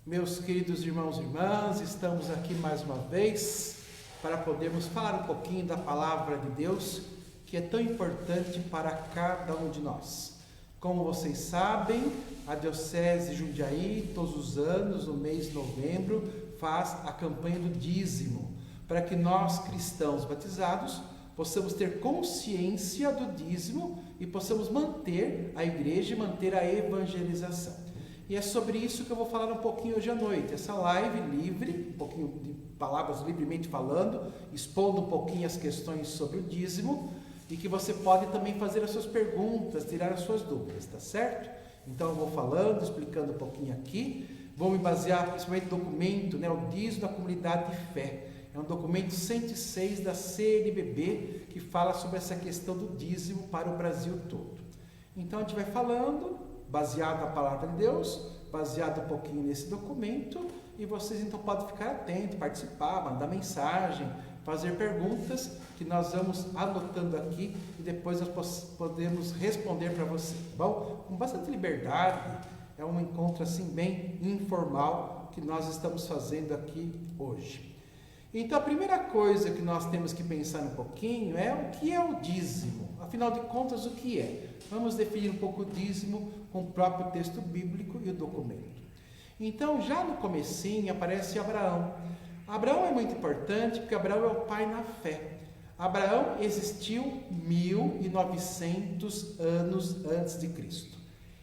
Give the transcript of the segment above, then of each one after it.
Meus queridos irmãos e irmãs, estamos aqui mais uma vez para podermos falar um pouquinho da palavra de Deus, que é tão importante para cada um de nós. Como vocês sabem, a Diocese de Jundiaí, todos os anos, no mês de novembro, faz a campanha do dízimo, para que nós, cristãos batizados, possamos ter consciência do dízimo e possamos manter a igreja e manter a evangelização. E é sobre isso que eu vou falar um pouquinho hoje à noite, essa live livre, um pouquinho de palavras livremente falando, expondo um pouquinho as questões sobre o dízimo, e que você pode também fazer as suas perguntas, tirar as suas dúvidas, tá certo? Então eu vou falando, explicando um pouquinho aqui, vou me basear principalmente no documento, o dízimo da comunidade de fé. É um documento 106 da CNBB que fala sobre essa questão do dízimo para o Brasil todo. Então a gente vai falando, baseado na palavra de Deus, baseado um pouquinho nesse documento, e vocês então podem ficar atentos, participar, mandar mensagem, fazer perguntas que nós vamos anotando aqui e depois nós podemos responder para você, tá bom? Com bastante liberdade, é um encontro assim bem informal que nós estamos fazendo aqui hoje. Então a primeira coisa que nós temos que pensar um pouquinho é o que é o dízimo, afinal de contas o que é? Vamos definir um pouco o dízimo com o próprio texto bíblico e o documento. Então já no comecinho aparece Abraão. Abraão é muito importante porque Abraão é o pai na fé. Abraão existiu 1900 anos antes de Cristo.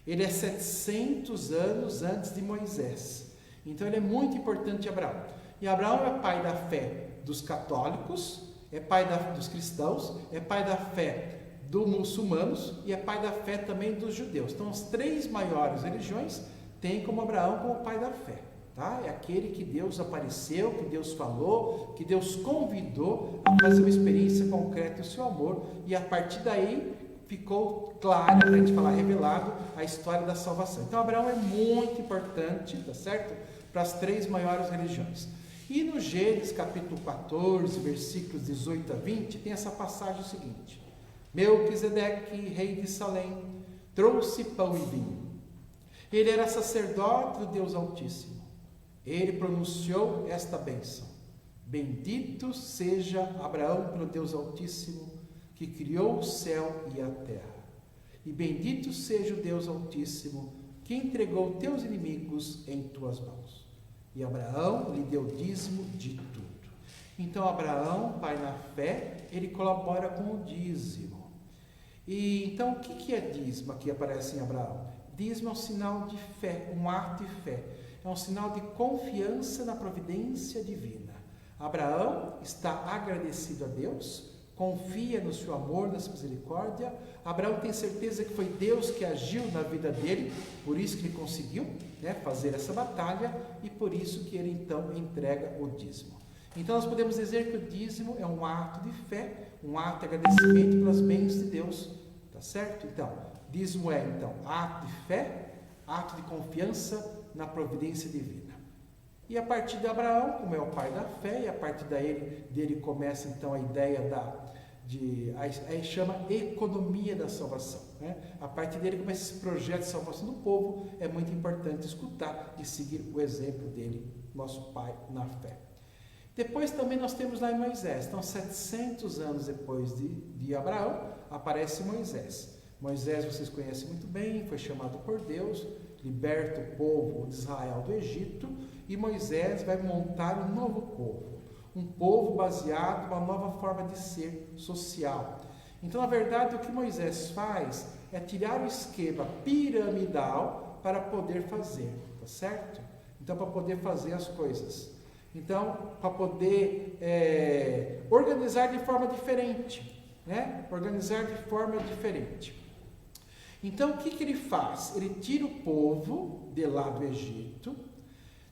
Ele é 700 anos antes de Moisés. Então ele é muito importante, Abraão. E Abraão é pai da fé dos católicos, é pai dos cristãos, é pai da fé dos muçulmanos e é pai da fé também dos judeus. Então as três maiores religiões têm como Abraão como pai da fé. Tá? É aquele que Deus apareceu, que Deus falou, que Deus convidou a fazer uma experiência concreta do seu amor, e a partir daí ficou claro, para a gente falar, revelado a história da salvação. Então Abraão é muito importante, tá certo? Para as três maiores religiões. E no Gênesis capítulo 14, versículos 18 a 20, tem essa passagem seguinte: Melquisedeque, rei de Salém, trouxe pão e vinho. Ele era sacerdote do Deus Altíssimo. Ele pronunciou esta bênção: Bendito seja Abraão pelo Deus Altíssimo, que criou o céu e a terra. E bendito seja o Deus Altíssimo, que entregou teus inimigos em tuas mãos. E Abraão lhe deu dízimo de tudo. Então Abraão, pai na fé, ele colabora com o dízimo. E então o que é dízimo? Aqui aparece em Abraão. Dízimo é um sinal de fé, um ato de fé. É um sinal de confiança na providência divina. Abraão está agradecido a Deus, confia no seu amor, na sua misericórdia. Abraão tem certeza que foi Deus que agiu na vida dele, por isso que ele conseguiu fazer essa batalha, e por isso que ele então entrega o dízimo. Então nós podemos dizer que o dízimo é um ato de fé, um ato de agradecimento pelas bênçãos de Deus, tá certo? Então, dízimo é então ato de fé, ato de confiança na providência divina. E a partir de Abraão, como é o pai da fé, e a partir dele começa então a ideia aí chama economia da salvação. A partir dele começa esse projeto de salvação do povo. É muito importante escutar e seguir o exemplo dele, nosso pai na fé. Depois também nós temos lá em Moisés. Então 700 anos depois de Abraão, aparece Moisés. Moisés vocês conhecem muito bem, foi chamado por Deus, liberta o povo de Israel do Egito, e Moisés vai montar um novo povo. Um povo baseado numa nova forma de ser social. Então, na verdade, o que Moisés faz é tirar o esquema piramidal para poder fazer, tá certo? Então, para poder fazer as coisas. Então, para poder organizar de forma diferente, Organizar de forma diferente. Então, o que ele faz? Ele tira o povo de lá do Egito,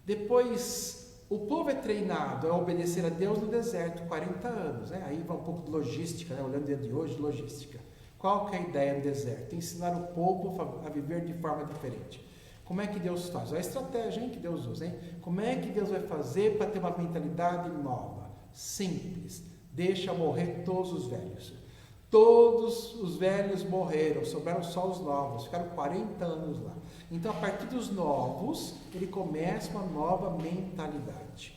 depois o povo é treinado a obedecer a Deus no deserto 40 anos. Aí vai um pouco de logística, olhando o dia de hoje, logística. Qual que é a ideia do deserto? Ensinar o povo a viver de forma diferente. Como é que Deus faz? Olha a estratégia que Deus usa. Como é que Deus vai fazer para ter uma mentalidade nova? Simples. Deixa morrer todos os velhos. Todos os velhos morreram, sobraram só os novos, ficaram 40 anos lá. Então, a partir dos novos, ele começa uma nova mentalidade.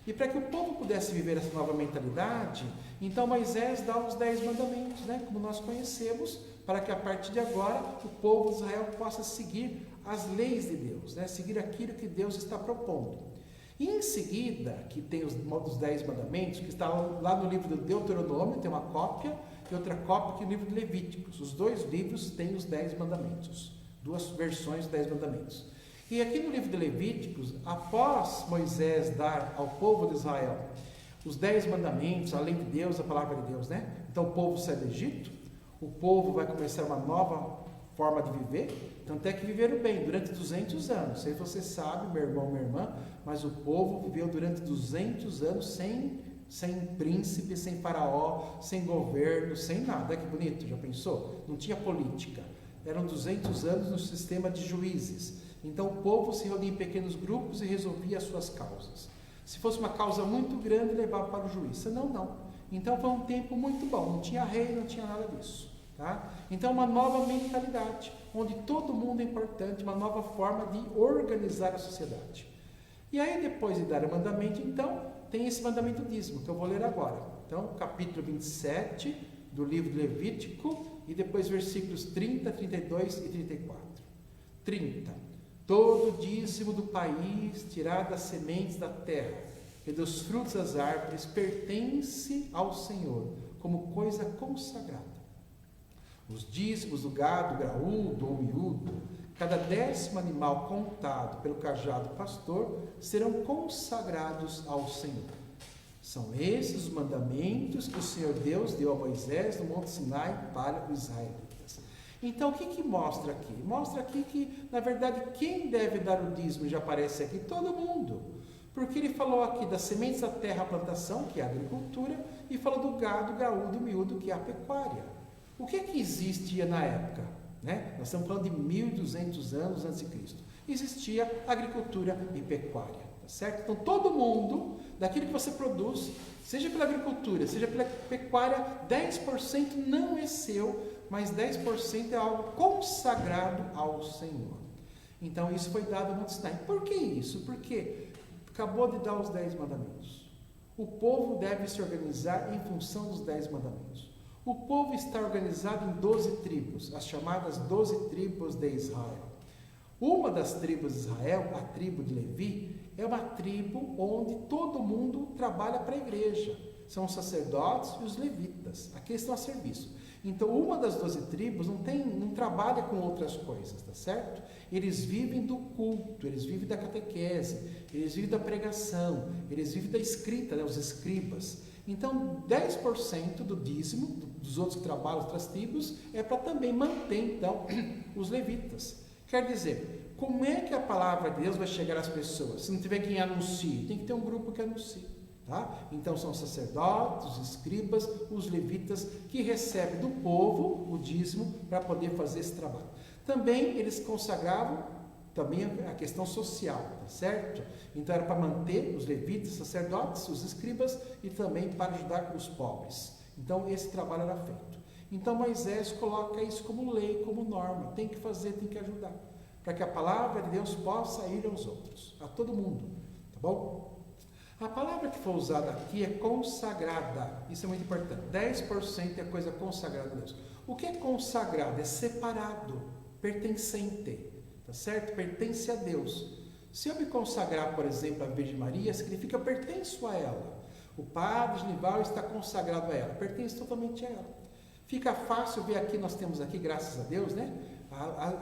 E para que o povo pudesse viver essa nova mentalidade, então Moisés dá os 10 mandamentos, né, como nós conhecemos, para que a partir de agora o povo de Israel possa seguir as leis de Deus, né, seguir aquilo que Deus está propondo. E em seguida, que tem os 10 mandamentos, que está lá no livro do Deuteronômio, tem uma cópia, e outra cópia que é o livro de Levíticos. Os dois livros têm os 10 mandamentos, duas versões dos 10 mandamentos. E aqui no livro de Levíticos, após Moisés dar ao povo de Israel os 10 mandamentos, a lei de Deus, a palavra de Deus, né? Então o povo sai do Egito, o povo vai começar uma nova forma de viver, tanto é que viveram bem durante 200 anos. Não sei se você sabe, meu irmão, minha irmã, mas o povo viveu durante 200 anos sem príncipe, sem faraó, sem governo, sem nada. Que bonito, já pensou? Não tinha política. Eram 200 anos no sistema de juízes. Então o povo se reunia em pequenos grupos e resolvia as suas causas. Se fosse uma causa muito grande, levava para o juiz. Senão, não. Então foi um tempo muito bom. Não tinha rei, não tinha nada disso. Tá? Então uma nova mentalidade, onde todo mundo é importante, uma nova forma de organizar a sociedade. E aí depois de dar o mandamento, então, tem esse mandamento dízimo, que eu vou ler agora. Então, capítulo 27 do livro de Levítico, e depois versículos 30, 32 e 34. 30. Todo dízimo do país, tirado das sementes da terra e dos frutos das árvores, pertence ao Senhor, como coisa consagrada. Os dízimos do gado graúdo ou miúdo, cada 10º animal contado pelo cajado pastor, serão consagrados ao Senhor. São esses os mandamentos que o Senhor Deus deu a Moisés no Monte Sinai para os israelitas. Então, o que mostra aqui? Mostra aqui que, na verdade, quem deve dar o dízimo já aparece aqui? Todo mundo. Porque ele falou aqui das sementes da terra, a plantação, que é a agricultura, e falou do gado graúdo, miúdo, que é a pecuária. O que existia na época? Né? Nós estamos falando de 1.200 anos antes de Cristo. Existia agricultura e pecuária, tá certo? Então todo mundo, daquilo que você produz, seja pela agricultura, seja pela pecuária, 10% não é seu, mas 10% é algo consagrado ao Senhor. Então isso foi dado no Monte Sinai. Por que isso? Porque acabou de dar os 10 mandamentos. O povo deve se organizar em função dos 10 mandamentos. O povo está organizado em 12 tribos, as chamadas 12 tribos de Israel. Uma das tribos de Israel, a tribo de Levi, é uma tribo onde todo mundo trabalha para a igreja. São os sacerdotes e os levitas, aqui estão a serviço. Então, uma das 12 tribos não trabalha com outras coisas, tá certo? Eles vivem do culto, eles vivem da catequese, eles vivem da pregação, eles vivem da escrita, né, os escribas. Então, 10% do dízimo dos outros que trabalham, outras tribos, é para também manter, então, os levitas. Quer dizer, como é que a palavra de Deus vai chegar às pessoas? Se não tiver quem anuncie, tem que ter um grupo que anuncie. Tá? Então, são os sacerdotes, os escribas, os levitas, que recebem do povo o dízimo para poder fazer esse trabalho. Também eles consagravam também a questão social, tá certo? Então era para manter os levitas, sacerdotes, os escribas e também para ajudar os pobres. Então esse trabalho era feito. Então Moisés coloca isso como lei, como norma. Tem que fazer, tem que ajudar. Para que a palavra de Deus possa ir aos outros, a todo mundo. Tá bom? A palavra que foi usada aqui é consagrada. Isso é muito importante. 10% é coisa consagrada a Deus. O que é consagrado? É separado, pertencente. Tá certo? Pertence a Deus. Se eu me consagrar, por exemplo, à Virgem Maria, significa eu pertenço a ela. O Padre Genival está consagrado a ela, pertence totalmente a ela. Fica fácil ver aqui, nós temos aqui, graças a Deus, né?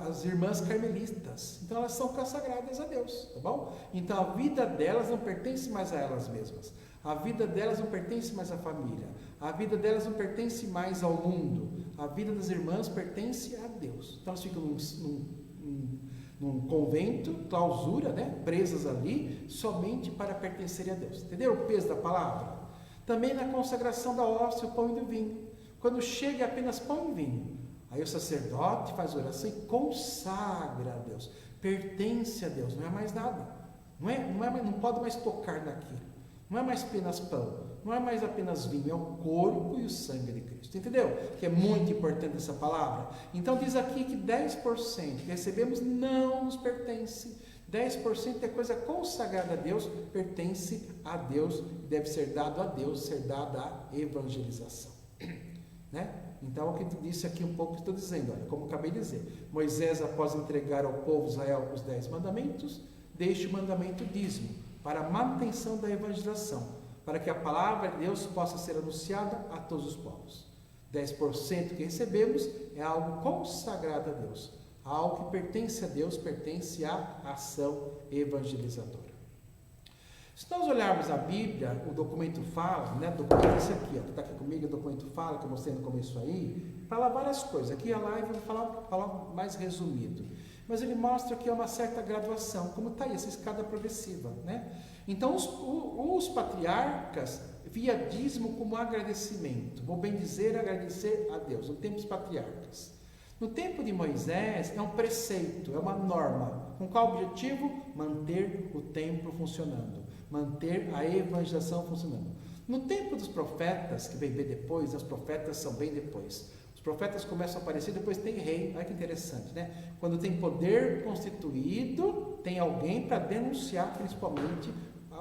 As irmãs carmelitas. Então elas são consagradas a Deus, tá bom? Então a vida delas não pertence mais a elas mesmas. A vida delas não pertence mais à família. A vida delas não pertence mais ao mundo. A vida das irmãs pertence a Deus. Então elas ficam num convento, clausura, né? Presas ali, somente para pertencerem a Deus. Entendeu o peso da palavra? Também na consagração da hóstia, o pão e do vinho. Quando chega apenas pão e vinho, aí o sacerdote faz oração e consagra a Deus. Pertence a Deus, não é mais nada. Não pode mais tocar naquilo. Não é mais apenas pão, não é mais apenas vinho, é o corpo e o sangue de Cristo. Entendeu? Que é muito importante essa palavra. Então diz aqui que 10% que recebemos não nos pertence. 10% é coisa consagrada a Deus, pertence a Deus, deve ser dado a Deus, ser dada a evangelização. Né? Então, o que disse aqui um pouco, estou dizendo, olha, como acabei de dizer, Moisés, após entregar ao povo de Israel os 10 mandamentos, deixa o mandamento dízimo, para a manutenção da evangelização, para que a palavra de Deus possa ser anunciada a todos os povos. 10% que recebemos é algo consagrado a Deus, algo que pertence a Deus, pertence à ação evangelizadora. Se nós olharmos a Bíblia, o documento fala, né? O documento é esse aqui, ó, que está aqui comigo, o documento fala, que eu mostrei no começo aí, fala várias coisas. Aqui a live eu vou falar mais resumido. Mas ele mostra que é uma certa graduação, como está aí, essa escada progressiva, né? Então, os patriarcas via dízimo como agradecimento, vou bem dizer, agradecer a Deus, no tempo dos patriarcas. No tempo de Moisés, é um preceito, é uma norma. Com qual objetivo? Manter o templo funcionando, manter a evangelização funcionando. No tempo dos profetas, que vem bem depois, os profetas são bem depois. Os profetas começam a aparecer, depois tem rei. Olha que interessante, né? Quando tem poder constituído, tem alguém para denunciar principalmente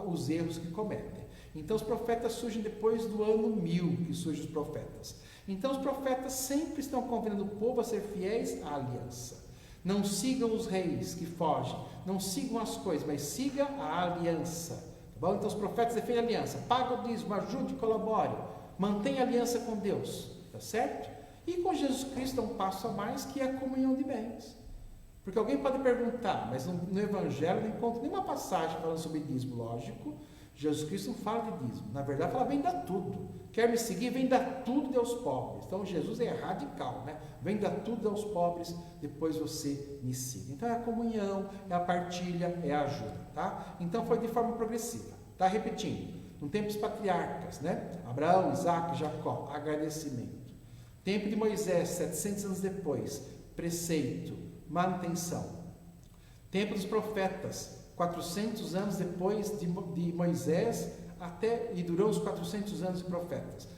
os erros que cometem. Então os profetas surgem depois do ano 1000, que surgem os profetas. Então os profetas sempre estão convidando o povo a ser fiéis à aliança. Não sigam os reis que fogem, não sigam as coisas, mas siga a aliança. Tá bom? Então os profetas defendem a aliança, paga o dízimo, ajude, colabore, mantenha a aliança com Deus, tá certo? E com Jesus Cristo é um passo a mais, que é a comunhão de bens. Porque alguém pode perguntar, mas no Evangelho não encontro nenhuma passagem falando sobre dízimo, lógico. Jesus Cristo não fala de dízimo, na verdade fala, vem dar tudo. Quer me seguir? Vem dar tudo aos pobres. Então Jesus é radical, né? Vem dar tudo aos pobres, depois você me siga. Então é a comunhão, é a partilha, é a ajuda, tá? Então foi de forma progressiva, tá? Repetindo, no tempo dos patriarcas, né? Abraão, Isaac, Jacó, agradecimento. Tempo de Moisés, 700 anos depois, preceito, manutenção. Tempo dos profetas, 400 anos depois de Moisés, e durou os 400 anos de profetas.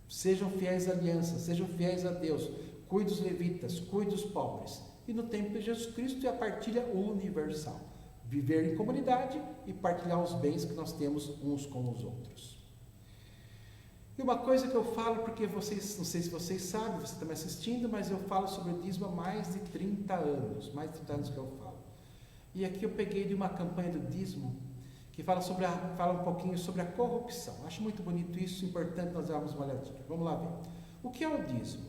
Sejam fiéis à aliança, sejam fiéis a Deus, cuide dos levitas, cuide dos pobres. E no tempo de Jesus Cristo é a partilha universal. Viver em comunidade e partilhar os bens que nós temos uns com os outros. E uma coisa que eu falo, porque vocês, não sei se vocês sabem, você está me assistindo, mas eu falo sobre o dízimo há mais de 30 anos, mais de 30 anos que eu falo. E aqui eu peguei de uma campanha do dízimo, que fala um pouquinho sobre a corrupção. Acho muito bonito isso, importante nós darmos uma olhadinha. Vamos lá ver. O que é o dízimo?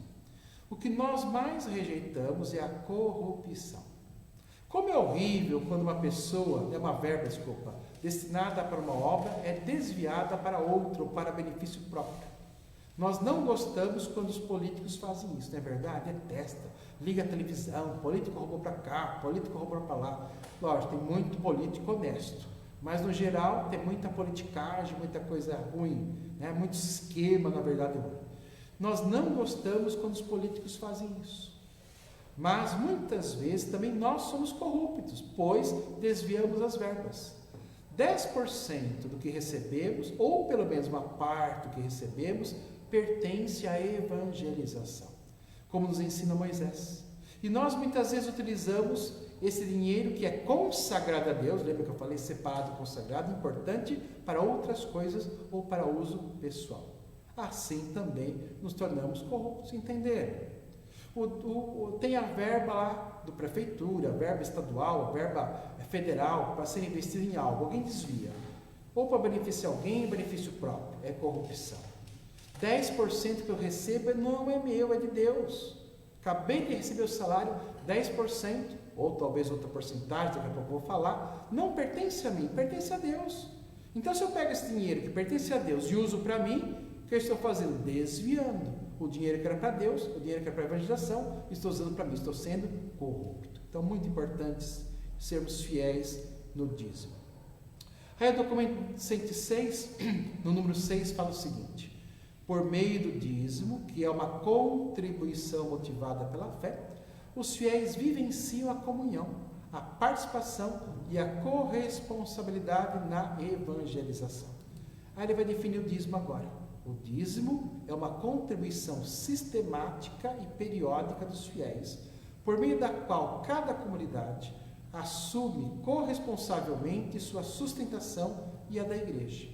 O que nós mais rejeitamos é a corrupção. Como é horrível quando uma pessoa, uma verba, destinada para uma obra, é desviada para outra ou para benefício próprio. Nós não gostamos quando os políticos fazem isso, não é verdade? Detesta. Liga a televisão, político roubou para cá, político roubou para lá. Lógico, tem muito político honesto, mas no geral tem muita politicagem, muita coisa ruim, né? Muito esquema, na verdade. Nós não gostamos quando os políticos fazem isso. Mas muitas vezes também nós somos corruptos, pois desviamos as verbas. 10% do que recebemos, ou pelo menos uma parte do que recebemos, pertence à evangelização, como nos ensina Moisés. E nós muitas vezes utilizamos esse dinheiro que é consagrado a Deus, lembra que eu falei separado, consagrado, importante para outras coisas ou para uso pessoal. Assim também nos tornamos corruptos, entenderam? Tem a verba lá do prefeitura, a verba estadual, a verba federal para ser investida em algo, alguém desvia, ou para beneficiar alguém, benefício próprio, é corrupção. 10% que eu recebo não é meu, é de Deus. Acabei de receber o salário, 10%, ou talvez outra porcentagem, daqui a pouco eu vou falar, não pertence a mim, pertence a Deus. Então se eu pego esse dinheiro que pertence a Deus e uso para mim, o que eu estou fazendo? Desviando. O dinheiro que era para Deus, o dinheiro que era para a evangelização, estou usando para mim, estou sendo corrupto. Então, muito importante sermos fiéis no dízimo. Aí o documento 106, no número 6, fala o seguinte: por meio do dízimo, que é uma contribuição motivada pela fé, os fiéis vivenciam a comunhão, a participação e a corresponsabilidade na evangelização. Aí ele vai definir o dízimo agora. O dízimo é uma contribuição sistemática e periódica dos fiéis, por meio da qual cada comunidade assume corresponsavelmente sua sustentação e a da igreja.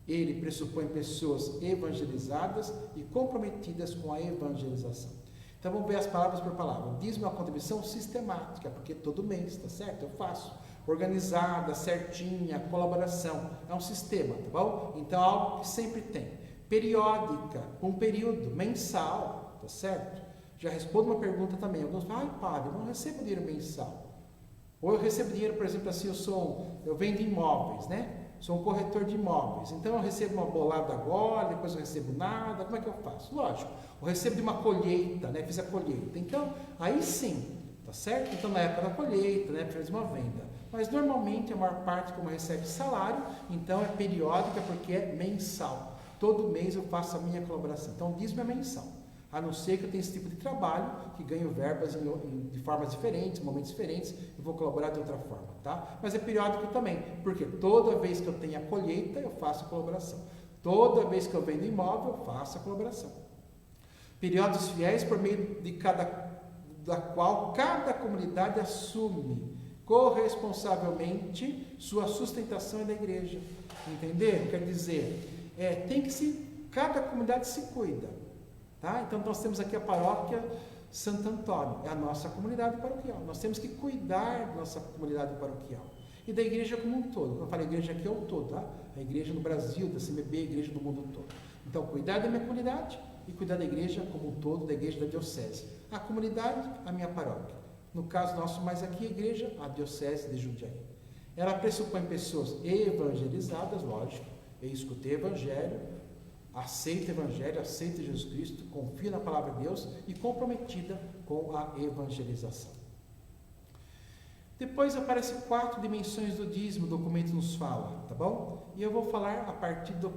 Ele pressupõe pessoas evangelizadas e comprometidas com a evangelização. Então vamos ver as palavras por palavra. O dízimo é uma contribuição sistemática, porque todo mês, tá certo? Eu faço. Organizada, certinha, colaboração. É um sistema, tá bom? Então é algo que sempre tem. Periódica, um período, mensal, tá certo? Já respondo uma pergunta também. Alguns falam, padre, eu não recebo dinheiro mensal. Ou eu recebo dinheiro, por exemplo, assim, eu vendo imóveis, né? Sou um corretor de imóveis, então eu recebo uma bolada agora, depois eu recebo nada, como é que eu faço? Lógico, eu recebo de uma colheita, né? Fiz a colheita, então aí sim, tá certo? Então na época da colheita, né? Fiz uma venda, mas normalmente a maior parte como recebe salário, então é periódica porque é mensal, todo mês eu faço a minha colaboração, então o dízimo é mensal. A não ser que eu tenha esse tipo de trabalho, que ganho verbas de formas diferentes, momentos diferentes, eu vou colaborar de outra forma, tá? Mas é periódico também, porque toda vez que eu tenho a colheita, eu faço a colaboração. Toda vez que eu vendo imóvel, eu faço a colaboração. Períodos fiéis por meio da qual cada comunidade assume corresponsavelmente sua sustentação da igreja. Entender? Quer dizer, cada comunidade se cuida. Tá? Então nós temos aqui a paróquia Santo Antônio, é a nossa comunidade paroquial. Nós temos que cuidar da nossa comunidade paroquial e da igreja como um todo. Quando eu falo igreja aqui é o todo, tá? A igreja no Brasil, da CMB, a igreja do mundo todo. Então cuidar da minha comunidade e cuidar da igreja como um todo, da igreja da diocese. A comunidade, a minha paróquia. No caso nosso mais aqui, a igreja, a diocese de Jundiaí. Ela pressupõe pessoas evangelizadas, lógico, eu escutei o evangelho, aceita o Evangelho, aceita Jesus Cristo, confia na palavra de Deus e comprometida com a evangelização. Depois aparecem 4 dimensões do dízimo, o documento nos fala, tá bom? E eu vou falar a partir do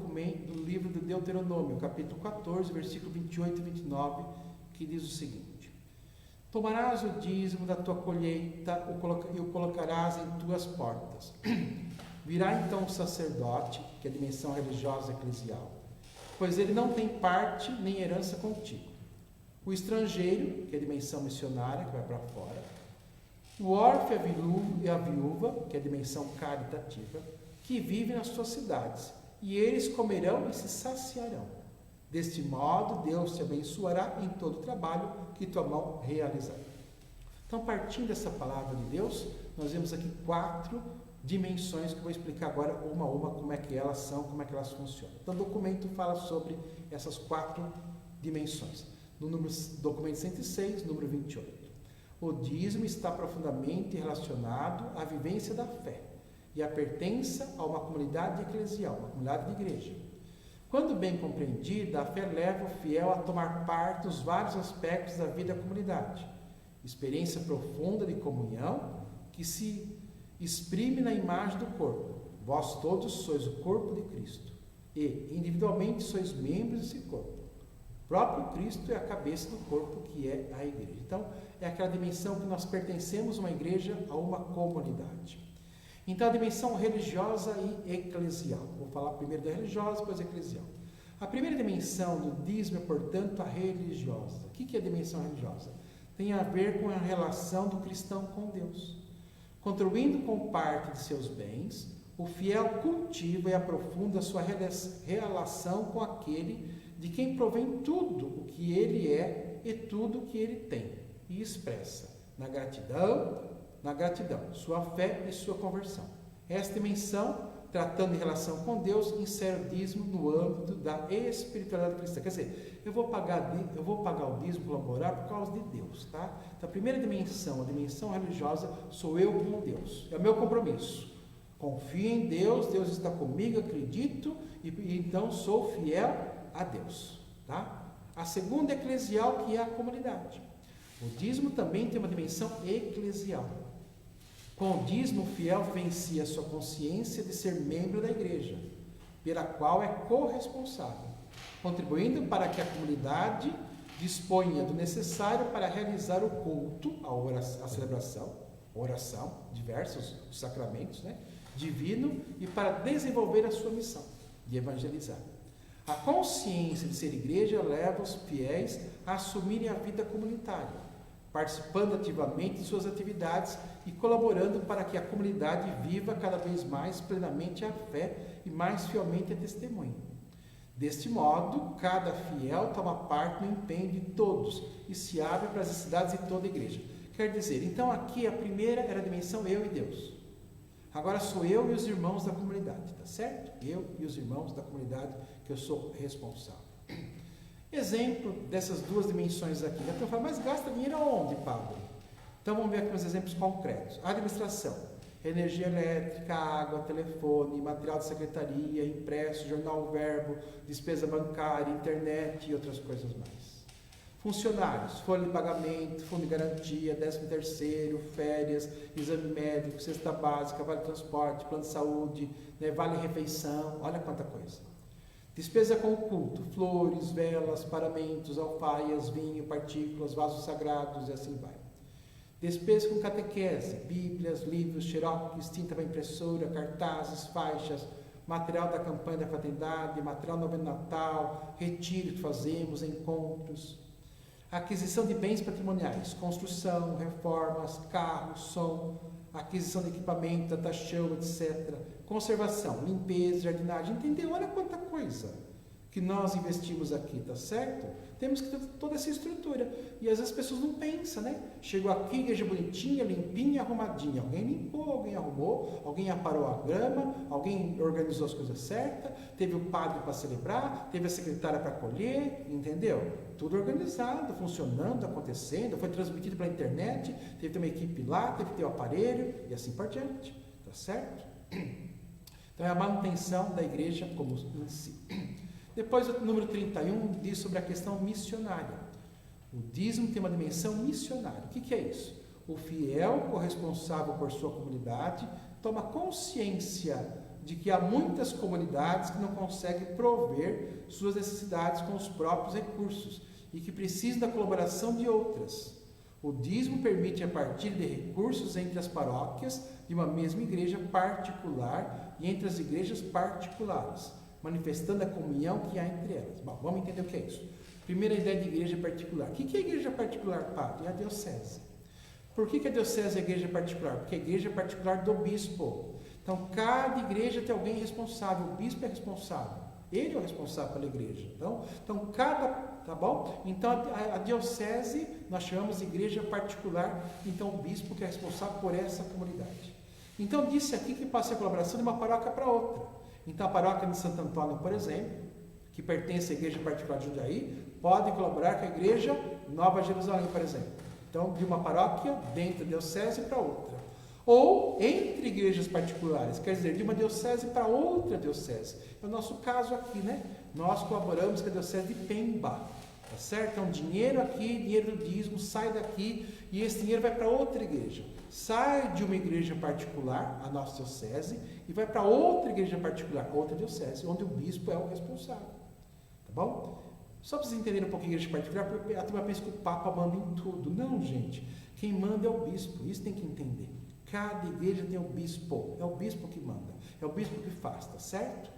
livro do Deuteronômio, capítulo 14, versículo 28 e 29, que diz o seguinte: Tomarás o dízimo da tua colheita e o colocarás em tuas portas. Virá então o sacerdote, que é a dimensão religiosa eclesial, pois ele não tem parte nem herança contigo. O estrangeiro, que é a dimensão missionária, que vai para fora. O órfão e a viúva, que é a dimensão caritativa, que vive nas suas cidades. E eles comerão e se saciarão. Deste modo, Deus te abençoará em todo o trabalho que tua mão realizar. Então, partindo dessa palavra de Deus, nós vemos aqui 4 dimensões que eu vou explicar agora uma a uma como é que elas são, como é que elas funcionam. Então o documento fala sobre essas 4 dimensões. No documento 106, número 28. O dízimo está profundamente relacionado à vivência da fé e à pertença a uma comunidade eclesial, uma comunidade de igreja. Quando bem compreendida, a fé leva o fiel a tomar parte dos vários aspectos da vida da comunidade. Experiência profunda de comunhão que se exprime na imagem do corpo. Vós todos sois o corpo de Cristo e individualmente sois membros desse corpo. O próprio Cristo é a cabeça do corpo, que é a igreja. Então, é aquela dimensão que nós pertencemos a uma igreja, a uma comunidade. Então, a dimensão religiosa e eclesial. Vou falar primeiro da religiosa, depois da eclesial. A primeira dimensão do dízimo é, portanto, a religiosa. O que é a dimensão religiosa? Tem a ver com a relação do cristão com Deus. Contribuindo com parte de seus bens, o fiel cultiva e aprofunda a sua relação com aquele de quem provém tudo o que ele é e tudo o que ele tem, e expressa na gratidão, sua fé e sua conversão. Esta dimensão, tratando em relação com Deus, insere o dízimo no âmbito da espiritualidade cristã. Quer dizer, eu vou pagar o dízimo, colaborar por causa de Deus, tá? Então, a primeira dimensão, a dimensão religiosa, sou eu com Deus. É o meu compromisso. Confio em Deus, Deus está comigo, acredito, e então sou fiel a Deus, tá? A segunda é eclesial, que é a comunidade. O dízimo também tem uma dimensão eclesial. Com o dízimo, o fiel vivencia a sua consciência de ser membro da igreja, pela qual é corresponsável, contribuindo para que a comunidade disponha do necessário para realizar o culto, a celebração, a oração, diversos sacramentos, né, divino, e para desenvolver a sua missão de evangelizar. A consciência de ser igreja leva os fiéis a assumirem a vida comunitária, participando ativamente de suas atividades e colaborando para que a comunidade viva cada vez mais plenamente a fé e mais fielmente a testemunho. Deste modo, cada fiel toma parte no empenho de todos e se abre para as necessidades de toda a igreja. Quer dizer, então aqui a primeira era a dimensão eu e Deus. Agora sou eu e os irmãos da comunidade, tá certo? Eu e os irmãos da comunidade que eu sou responsável. Exemplo dessas duas dimensões aqui. Já estou falando, mas gasta dinheiro aonde, Pablo? Então vamos ver aqui uns exemplos concretos. Administração, energia elétrica, água, telefone, material de secretaria, impresso, jornal Verbo, despesa bancária, internet e outras coisas mais. Funcionários, folha de pagamento, fundo de garantia, 13º, férias, exame médico, cesta básica, vale transporte, plano de saúde, né, vale refeição, olha quanta coisa. Despesa com o culto, flores, velas, paramentos, alfaias, vinho, partículas, vasos sagrados e assim vai. Despesa com catequese, bíblias, livros, xerox, tinta para impressora, cartazes, faixas, material da campanha da fraternidade, material do Noveno Natal, retiro que fazemos, encontros. Aquisição de bens patrimoniais, construção, reformas, carro, som, aquisição de equipamento, data show, etc. Conservação, limpeza, jardinagem, entendeu? Olha quanta coisa que nós investimos aqui, tá certo? Temos que ter toda essa estrutura. E às vezes as pessoas não pensam, né? Chegou aqui, igreja bonitinha, limpinha, arrumadinha. Alguém limpou, alguém arrumou, alguém aparou a grama, alguém organizou as coisas certas, teve o padre para celebrar, teve a secretária para acolher, entendeu? Tudo organizado, funcionando, acontecendo, foi transmitido pela internet, teve que ter uma equipe lá, teve que ter o aparelho e assim por diante, tá certo? Então é a manutenção da igreja como em si. Depois o número 31 diz sobre a questão missionária. O dízimo tem uma dimensão missionária. O que é isso? O fiel corresponsável por sua comunidade toma consciência de que há muitas comunidades que não conseguem prover suas necessidades com os próprios recursos e que precisam da colaboração de outras. O dízimo permite a partilha de recursos entre as paróquias de uma mesma igreja particular e entre as igrejas particulares, manifestando a comunhão que há entre elas. Bom, vamos entender o que é isso. Primeira ideia de igreja particular. O que é igreja particular, padre? É a diocese. Por que a diocese é igreja particular? Porque é a igreja particular do bispo. Então, cada igreja tem alguém responsável. O bispo é responsável. Ele é o responsável pela igreja. Então cada... Tá bom? Então, a diocese nós chamamos de igreja particular. Então, o bispo que é responsável por essa comunidade. Então, disse aqui que passa a colaboração de uma paróquia para outra. Então, a paróquia de Santo Antônio, por exemplo, que pertence à igreja particular de Jundiaí, pode colaborar com a igreja Nova Jerusalém, por exemplo. Então, de uma paróquia dentro da diocese para outra. Ou entre igrejas particulares, quer dizer, de uma diocese para outra diocese. É o nosso caso aqui, né? Nós colaboramos com a diocese de Pemba, tá certo? Então, dinheiro aqui, dinheiro do dízimo, sai daqui e esse dinheiro vai para outra igreja. Sai de uma igreja particular, a nossa diocese, e vai para outra igreja particular, outra diocese, onde o bispo é o responsável. Tá bom? Só para vocês entenderem um pouquinho a igreja particular, porque a turma pensa que o Papa manda em tudo. Não, gente. Quem manda é o bispo. Isso tem que entender. Cada igreja tem o bispo. É o bispo que manda. É o bispo que faz, tá certo?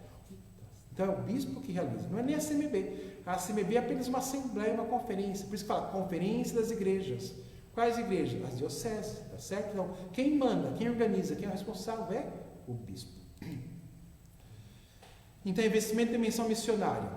Então é o bispo que realiza. Não é nem a CMB. A CMB é apenas uma assembleia, uma conferência. Por isso que fala conferência das igrejas. Quais igrejas? As dioceses, tá certo? Então, quem manda, quem organiza, quem é o responsável é o bispo. Então, investimento em dimensão missionária.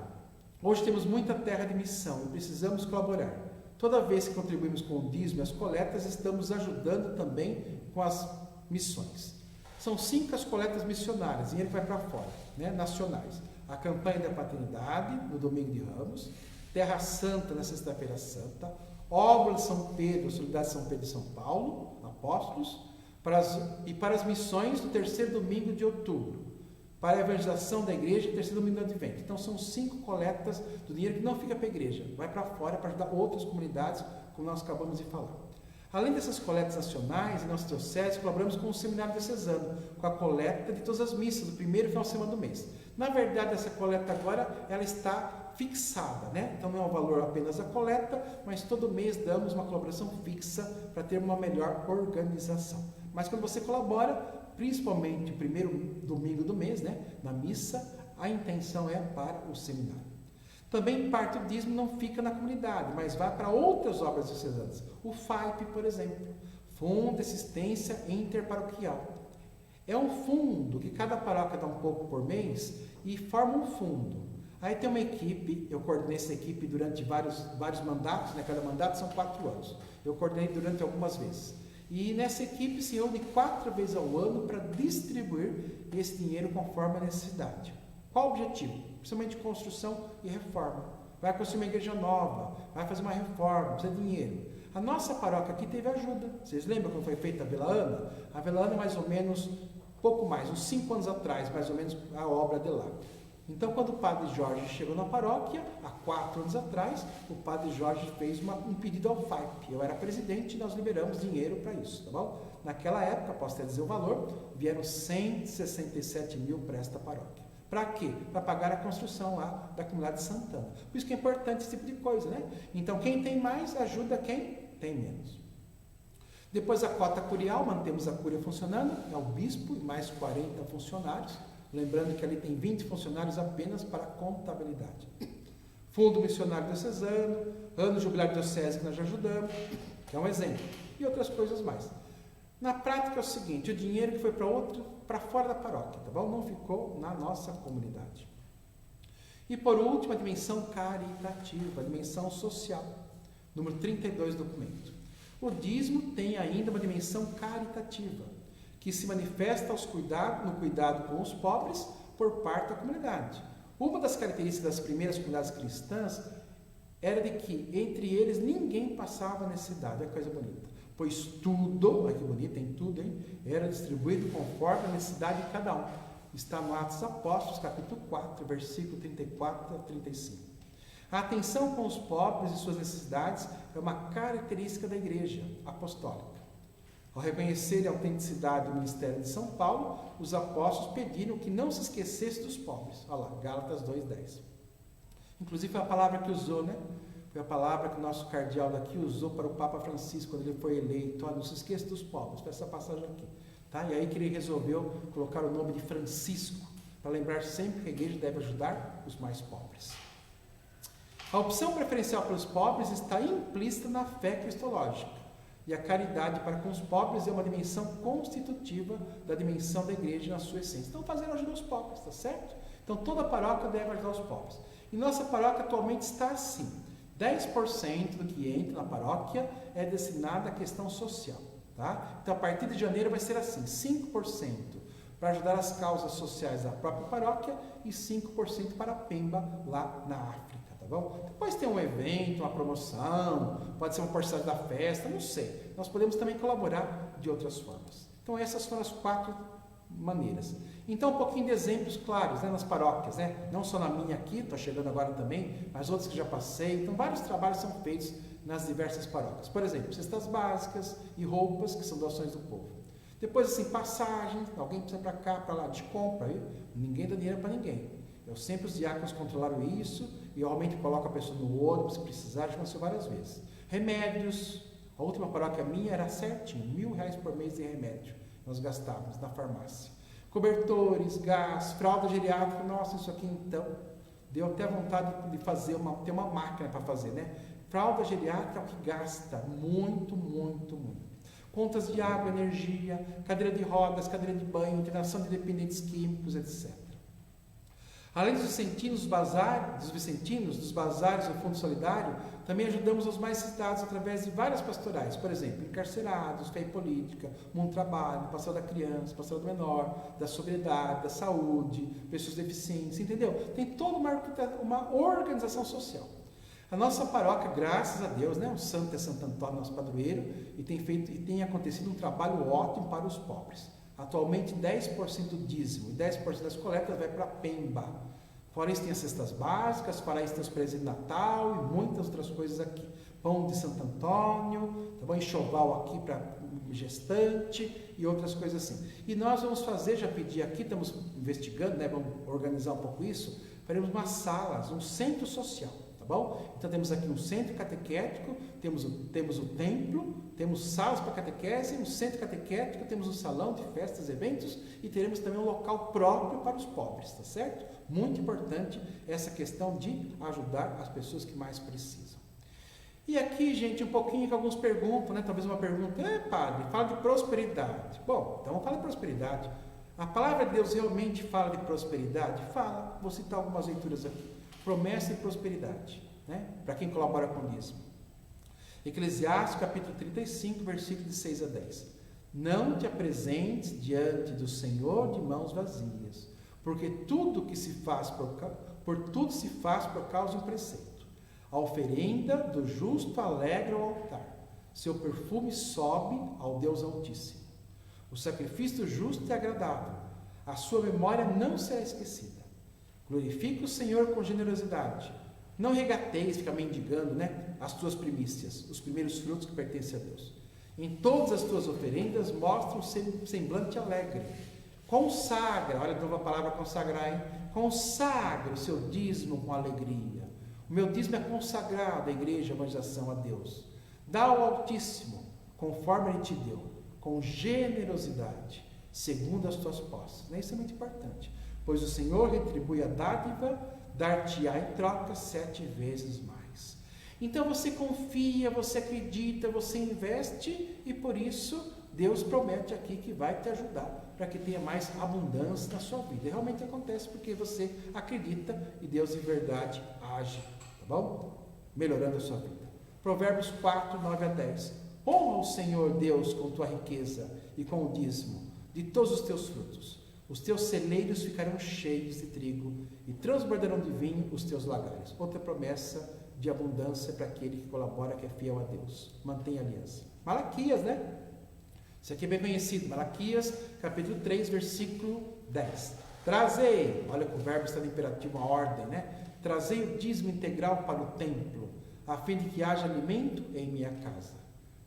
Hoje temos muita terra de missão e precisamos colaborar. Toda vez que contribuímos com o dízimo e as coletas, estamos ajudando também com as missões. São 5 as coletas missionárias, dinheiro que vai para fora, né, nacionais. A campanha da paternidade, no domingo de Ramos, Terra Santa, na Sexta-feira Santa, Obra de São Pedro, Solidariedade de São Pedro e São Paulo, apóstolos, para as missões do 3º domingo de outubro, para a evangelização da igreja, 3º domingo do Advento. Então, são 5 coletas do dinheiro que não fica para a igreja, vai para fora para ajudar outras comunidades, como nós acabamos de falar. Além dessas coletas nacionais, em nossa diocese, colaboramos com o seminário diocesano, com a coleta de todas as missas, do primeiro final de semana do mês. Na verdade, essa coleta agora, ela está fixada, né? Então não é um valor apenas da coleta, mas todo mês damos uma colaboração fixa para ter uma melhor organização. Mas quando você colabora, principalmente o primeiro domingo do mês, né, na missa, a intenção é para o seminário. Também parte do dízimo não fica na comunidade, mas vai para outras obras diocesanas. O FAIP, por exemplo, Fundo de Assistência Interparoquial. É um fundo que cada paróquia dá um pouco por mês e forma um fundo. Aí tem uma equipe, eu coordenei essa equipe durante vários mandatos, né? Cada mandato são 4 anos. Eu coordenei durante algumas vezes. E nessa equipe se reúne 4 vezes ao ano para distribuir esse dinheiro conforme a necessidade. Qual o objetivo? Principalmente construção e reforma. Vai construir uma igreja nova, vai fazer uma reforma, precisa de dinheiro. A nossa paróquia aqui teve ajuda. Vocês lembram quando foi feita a Vila Ana? A Vila Ana, mais ou menos, pouco mais, uns 5 anos atrás, mais ou menos, a obra de lá. Então, quando o padre Jorge chegou na paróquia, há 4 anos atrás, o padre Jorge fez um pedido ao FAIP. Eu era presidente e nós liberamos dinheiro para isso, tá bom? Naquela época, posso até dizer o valor, vieram 167 mil para esta paróquia. Para quê? Para pagar a construção lá da comunidade de Santana. Por isso que é importante esse tipo de coisa, né? Então, quem tem mais ajuda quem tem menos. Depois a cota curial, mantemos a cúria funcionando, é o bispo e mais 40 funcionários. Lembrando que ali tem 20 funcionários apenas para contabilidade. Fundo missionário diocesano, ano jubilar diocese que nós já ajudamos, que é um exemplo. E outras coisas mais. Na prática é o seguinte, o dinheiro que foi para fora da paróquia, tá bom? Não ficou na nossa comunidade. E por último, a dimensão caritativa, a dimensão social. Número 32 do documento. O dízimo tem ainda uma dimensão caritativa, que se manifesta no cuidado com os pobres por parte da comunidade. Uma das características das primeiras comunidades cristãs era de que entre eles ninguém passava necessidade. Olha que coisa bonita. Pois tudo, olha que bonito, tem tudo, hein? Era distribuído conforme a necessidade de cada um. Está no Atos dos Apóstolos, capítulo 4, versículo 34 a 35. A atenção com os pobres e suas necessidades é uma característica da Igreja Apostólica. Ao reconhecer a autenticidade do ministério de São Paulo, os apóstolos pediram que não se esquecesse dos pobres. Olha lá, Gálatas 2,10. Inclusive foi a palavra que usou, né? Foi a palavra que o nosso cardeal daqui usou para o Papa Francisco quando ele foi eleito. Olha, não se esqueça dos pobres. Foi essa passagem aqui. Tá? E aí que ele resolveu colocar o nome de Francisco, para lembrar sempre que a igreja deve ajudar os mais pobres. A opção preferencial pelos pobres está implícita na fé cristológica. E a caridade para com os pobres é uma dimensão constitutiva da dimensão da igreja na sua essência. Então, fazendo ajuda aos pobres, tá certo? Então, toda paróquia deve ajudar os pobres. E nossa paróquia atualmente está assim. 10% do que entra na paróquia é destinado à questão social. Tá? Então, a partir de janeiro vai ser assim, 5% para ajudar as causas sociais da própria paróquia e 5% para a Pemba, lá na África. Tá bom? Depois tem um evento, uma promoção, pode ser uma porcentagem da festa, não sei. Nós podemos também colaborar de outras formas. Então, essas foram as 4 maneiras. Então, um pouquinho de exemplos claros, né, nas paróquias, né? Não só na minha aqui, estou chegando agora também, mas outros que já passei. Então, vários trabalhos são feitos nas diversas paróquias. Por exemplo, cestas básicas e roupas, que são doações do povo. Depois, assim, passagem, alguém precisa para cá, para lá, de compra, aí, ninguém dá dinheiro para ninguém. Os diáconos controlaram isso e realmente coloca a pessoa no ônibus, se precisar, já aconteceu várias vezes. Remédios, a última paróquia minha era certinho, R$1.000 por mês de remédio, nós gastávamos na farmácia. Cobertores, gás, fralda geriátrica, nossa, isso aqui então, deu até vontade de fazer, ter uma máquina para fazer, né? Fralda geriátrica é o que gasta muito, muito, muito. Contas de água, energia, cadeira de rodas, cadeira de banho, internação de dependentes químicos, etc. Além dos vicentinos, dos bazares do Fundo Solidário, também ajudamos os mais necessitados através de várias pastorais. Por exemplo, encarcerados, fé e política, mundo trabalho, pastoral da criança, pastoral do menor, da sobriedade, da saúde, pessoas deficientes, entendeu? Tem toda uma organização social. A nossa paróquia, graças a Deus, né, o santo é Santo Antônio, nosso padroeiro, e tem acontecido um trabalho ótimo para os pobres. Atualmente 10% do dízimo e 10% das coletas vai para a Pemba. Fora isso tem as cestas básicas, fora isso tem os presentes de Natal e muitas outras coisas aqui. Pão de Santo Antônio, tá bom? Enxoval aqui para gestante e outras coisas assim. E nós vamos fazer, já pedi aqui, estamos investigando, né? Vamos organizar um pouco isso, faremos umas salas, um centro social, tá bom? Então temos aqui um centro catequético, temos o templo, temos salas para catequese, um centro catequético, temos um salão de festas, eventos e teremos também um local próprio para os pobres, tá certo? Muito importante essa questão de ajudar as pessoas que mais precisam. E aqui, gente, um pouquinho que alguns perguntam, né? Talvez uma pergunta, padre, fala de prosperidade. Bom, então vamos falar de prosperidade. A palavra de Deus realmente fala de prosperidade? Fala. Vou citar algumas leituras aqui. Promessa e prosperidade, né? Para quem colabora com o dízimo. Eclesiastes, capítulo 35, versículos de 6 a 10. Não te apresentes diante do Senhor de mãos vazias, porque tudo se faz por causa de um preceito. A oferenda do justo alegra o altar, seu perfume sobe ao Deus Altíssimo. O sacrifício do justo é agradável, a sua memória não será esquecida. Glorifique o Senhor com generosidade. Não regateis, fica mendigando, né, as tuas primícias, os primeiros frutos que pertencem a Deus. Em todas as tuas oferendas mostra um semblante alegre. Consagra, olha de novo a palavra consagrar, hein? Consagra o seu dízimo com alegria. O meu dízimo é consagrado à igreja, à evangelização, a Deus. Dá ao Altíssimo, conforme Ele te deu, com generosidade, segundo as tuas posses. Isso é muito importante. Pois o Senhor retribui a dádiva, dar-te-á em troca 7 vezes mais. Então você confia, você acredita, você investe e por isso Deus promete aqui que vai te ajudar para que tenha mais abundância na sua vida. E realmente acontece porque você acredita e Deus de verdade age, tá bom? Melhorando a sua vida. Provérbios 4, 9 a 10. Honra o Senhor Deus com tua riqueza e com o dízimo de todos os teus frutos. Os teus celeiros ficarão cheios de trigo e transbordarão de vinho os teus lagares. Outra promessa de abundância para aquele que colabora, que é fiel a Deus. Mantenha a aliança. Malaquias, né? Isso aqui é bem conhecido. Malaquias, capítulo 3, versículo 10. Trazei, olha que o verbo está no imperativo, uma ordem, né? Trazei o dízimo integral para o templo, a fim de que haja alimento em minha casa,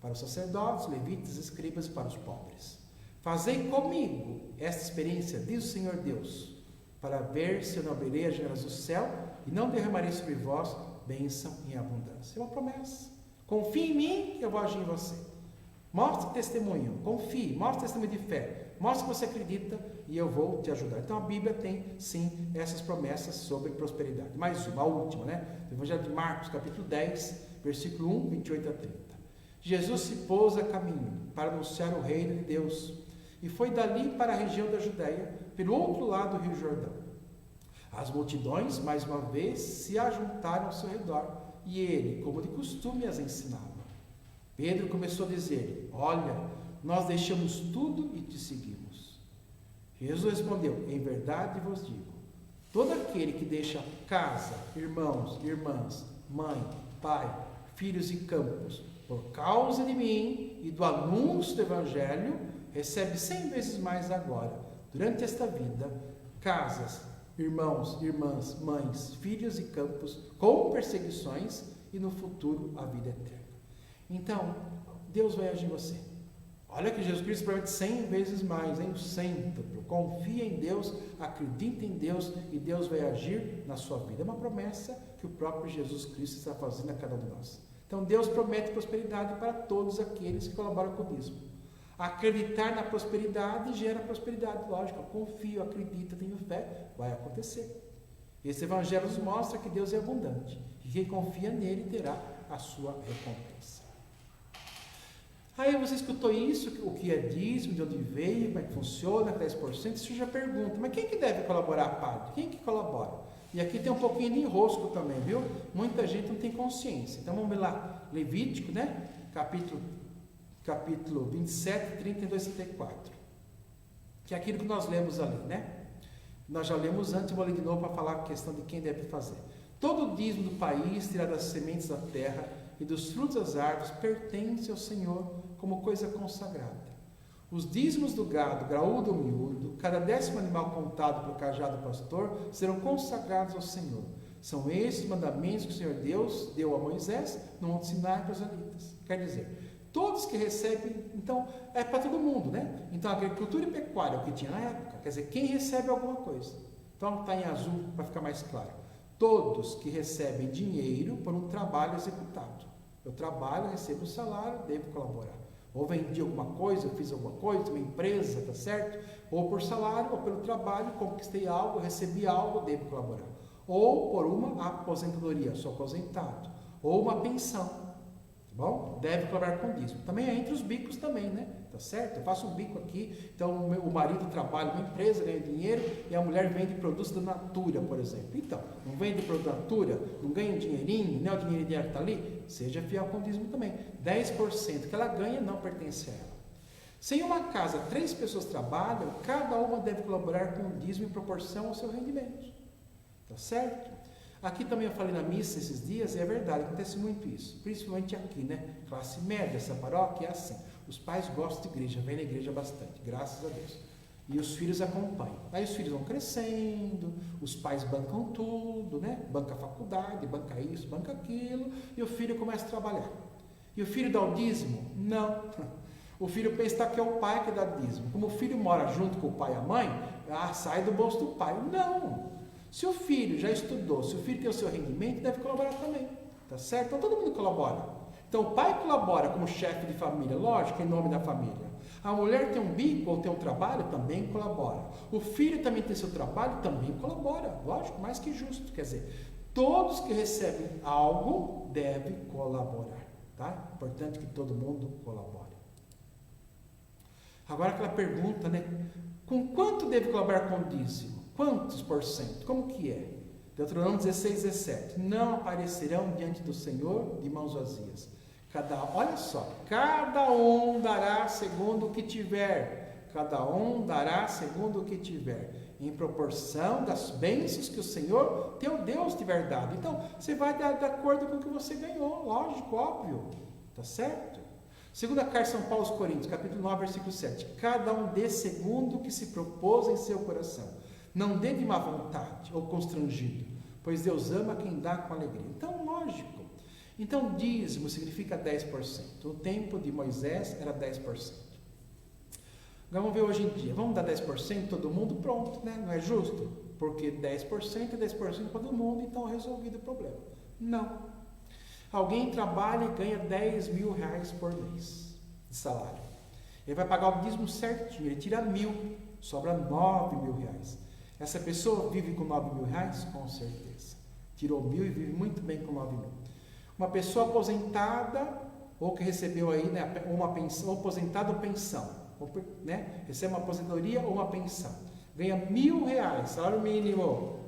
para os sacerdotes, levitas, escribas e para os pobres. Fazei comigo esta experiência, diz o Senhor Deus, para ver se eu não abrirei as janelas do céu e não derramarei sobre vós bênção em abundância. É uma promessa. Confie em mim que eu vou agir em você. Mostre testemunho, confie, mostre testemunho de fé, mostre que você acredita e eu vou te ajudar. Então a Bíblia tem sim essas promessas sobre prosperidade. Mais uma, a última, né? O Evangelho de Marcos, capítulo 10, versículo 1, 28 a 30. Jesus se pôs a caminho para anunciar o reino de Deus e foi dali para a região da Judéia, pelo outro lado do Rio Jordão. As multidões, mais uma vez, se ajuntaram ao seu redor e ele, como de costume, as ensinava. Pedro começou a dizer: olha, nós deixamos tudo e te seguimos. Jesus respondeu: em verdade vos digo, todo aquele que deixa casa, irmãos, irmãs, mãe, pai, filhos e campos, por causa de mim e do anúncio do Evangelho, recebe 100 vezes mais agora, durante esta vida, casas, irmãos, irmãs, mães, filhos e campos, com perseguições e no futuro a vida eterna. Então, Deus vai agir em você. Olha que Jesus Cristo promete 100 vezes mais, hein? O cêntuplo. Confia em Deus, acredita em Deus e Deus vai agir na sua vida. É uma promessa que o próprio Jesus Cristo está fazendo a cada um de nós. Então, Deus promete prosperidade para todos aqueles que colaboram com o dízimo. Acreditar na prosperidade gera prosperidade, lógico. Confio, acredito, tenho fé, vai acontecer. Esse Evangelho nos mostra que Deus é abundante e quem confia nele terá a sua recompensa. Aí você escutou isso, o que é dízimo, de onde veio, como é que funciona, 10%, você já pergunta, mas quem que deve colaborar, padre? Quem que colabora? E aqui tem um pouquinho de enrosco também, viu? Muita gente não tem consciência. Então vamos ver lá, Levítico, né? Capítulo 27, 32 e 34. Que é aquilo que nós lemos ali, né? Nós já lemos antes, vou ler de novo para falar a questão de quem deve fazer. Todo o dízimo do país, tirado das sementes da terra e dos frutos das árvores, pertence ao Senhor como coisa consagrada. Os dízimos do gado, graúdo ou miúdo, cada 10º animal contado pelo cajado do pastor, serão consagrados ao Senhor. São esses os mandamentos que o Senhor Deus deu a Moisés no Monte Sinai para os israelitas. Quer dizer, todos que recebem, então, é para todo mundo, né? Então, agricultura e pecuária, é o que tinha na época. Quer dizer, quem recebe alguma coisa. Então, está em azul para ficar mais claro. Todos que recebem dinheiro por um trabalho executado. Eu trabalho, recebo um salário, devo colaborar. Ou vendi alguma coisa, eu fiz alguma coisa, uma empresa, tá certo? Ou por salário, ou pelo trabalho, conquistei algo, recebi algo, devo colaborar. Ou por uma aposentadoria, sou aposentado. Ou uma pensão, tá bom? Deve colaborar com dízimo. Também é entre os bicos também, né? Tá certo? Eu faço um bico aqui, então o marido trabalha numa empresa, ganha dinheiro, e a mulher vende produtos da Natura, por exemplo. Então, não vende produto da Natura, não ganha um dinheirinho, né? O dinheiro está ali, seja fiel com o dízimo também. 10% que ela ganha não pertence a ela. Se em uma casa 3 pessoas trabalham, cada uma deve colaborar com o dízimo em proporção ao seu rendimento. Tá certo? Aqui também eu falei na missa esses dias, e é verdade, acontece muito isso. Principalmente aqui, né? Classe média, essa paróquia é assim. Os pais gostam de igreja, vêm na igreja bastante, graças a Deus. E os filhos acompanham. Aí os filhos vão crescendo, os pais bancam tudo, né? Banca a faculdade, banca isso, banca aquilo, e o filho começa a trabalhar. E o filho dá o dízimo? Não. O filho pensa que é o pai que dá dízimo. Como o filho mora junto com o pai e a mãe, sai do bolso do pai. Não. Se o filho já estudou, se o filho tem o seu rendimento, deve colaborar também. Tá certo? Então todo mundo colabora. Então o pai colabora como chefe de família, lógico, em nome da família. A mulher tem um bico ou tem um trabalho, também colabora. O filho também tem seu trabalho, também colabora. Lógico, mais que justo. Quer dizer, todos que recebem algo devem colaborar. Tá? Importante que todo mundo colabore. Agora aquela pergunta, né? Com quanto deve colaborar com o dízimo? Quantos por cento? Como que é? Deuteronômio 16, 17. Não aparecerão diante do Senhor de mãos vazias. Olha só, cada um dará segundo o que tiver. Cada um dará segundo o que tiver. Em proporção das bênçãos que o Senhor, teu Deus, tiver dado. Então, você vai dar de acordo com o que você ganhou. Lógico, óbvio. Tá certo? Segunda carta de São Paulo aos Coríntios, capítulo 9, versículo 7. Cada um dê segundo o que se propôs em seu coração. Não dê de má vontade ou constrangido, pois Deus ama quem dá com alegria. Então, lógico. Então, dízimo significa 10%. No tempo de Moisés era 10%. Vamos ver hoje em dia. Vamos dar 10% todo mundo? Pronto, né? Não é justo? Porque 10% é 10% para todo mundo, então é resolvido o problema. Não. Alguém trabalha e ganha 10 mil reais por mês de salário. Ele vai pagar o dízimo certinho, ele tira 1.000, sobra 9 mil reais. Essa pessoa vive com 9 mil reais? Com certeza. Tirou 1.000 e vive muito bem com 9 mil. Uma pessoa aposentada, ou que recebeu aí, né, uma pensão, aposentado ou pensão, né, recebe uma aposentadoria ou uma pensão, ganha 1.000 reais, salário mínimo,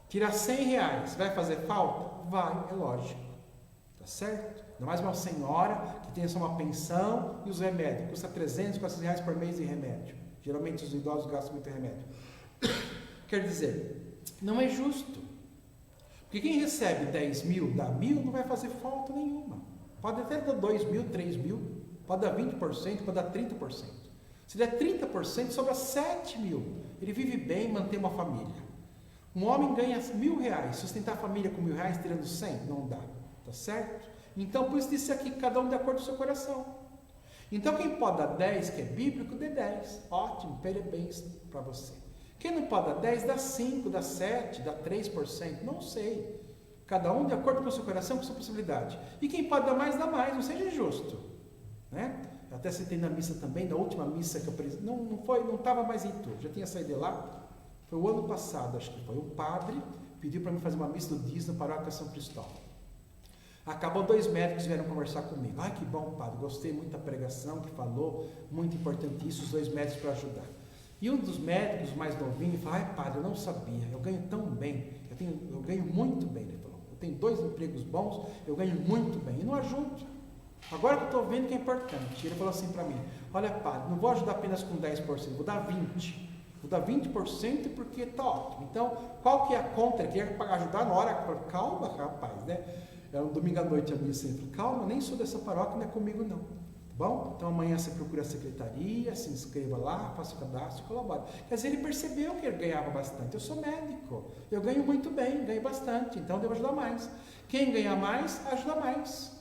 tira 100 reais, vai fazer falta? Vai, é lógico, tá certo? Ainda mais uma senhora que tem só uma pensão e os remédios, custa 300, 400 reais por mês em remédio. Geralmente os idosos gastam muito remédio. Quer dizer, não é justo. Porque quem recebe 10 mil, dá 1.000, não vai fazer falta nenhuma. Pode até dar 2 mil, 3 mil, pode dar 20%, pode dar 30%. Se der 30%, sobra 7 mil. Ele vive bem, mantém uma família. Um homem ganha 1.000 reais, sustentar a família com 1.000 reais, tirando 100, não dá. Tá certo? Então, por isso disse aqui, cada um de acordo com o seu coração. Então, quem pode dar 10, que é bíblico, dê 10. Ótimo, parabéns para você. Quem não pode dar 10, dá 5, dá 7, dá 3%, não sei. Cada um de acordo com o seu coração, com a sua possibilidade. E quem pode dar mais, não seja injusto. Né? Eu até citei na missa também, na última missa que eu apresentei, não estava mais em tudo, já tinha saído de lá. Foi o ano passado, acho que foi. Um padre pediu para mim fazer uma missa do dízimo na paróquia São Cristóvão. Acabou, 2 médicos vieram conversar comigo. Ai, que bom, padre, gostei muito da pregação que falou, muito importante isso, os 2 médicos para ajudar. E um dos médicos mais novinhos falou: ai, padre, eu não sabia, eu ganho tão bem, eu ganho muito bem. Ele falou: eu tenho 2 empregos bons, eu ganho muito bem, e não ajudo. Agora que eu estou vendo que é importante. Ele falou assim para mim: olha, padre, não vou ajudar apenas com 10%, vou dar 20%. Vou dar 20% porque está ótimo. Então, qual que é a conta? Ele quer ajudar na hora. Calma, rapaz, né? É um domingo à noite a missa. Ele falou: calma, nem sou dessa paróquia, não é comigo não. Tá bom? Então amanhã você procura a secretaria, se inscreva lá, faça o cadastro e colabore. Quer dizer, ele percebeu que ele ganhava bastante. Eu sou médico, eu ganho muito bem, ganho bastante, então eu devo ajudar mais. Quem ganha mais, ajuda mais.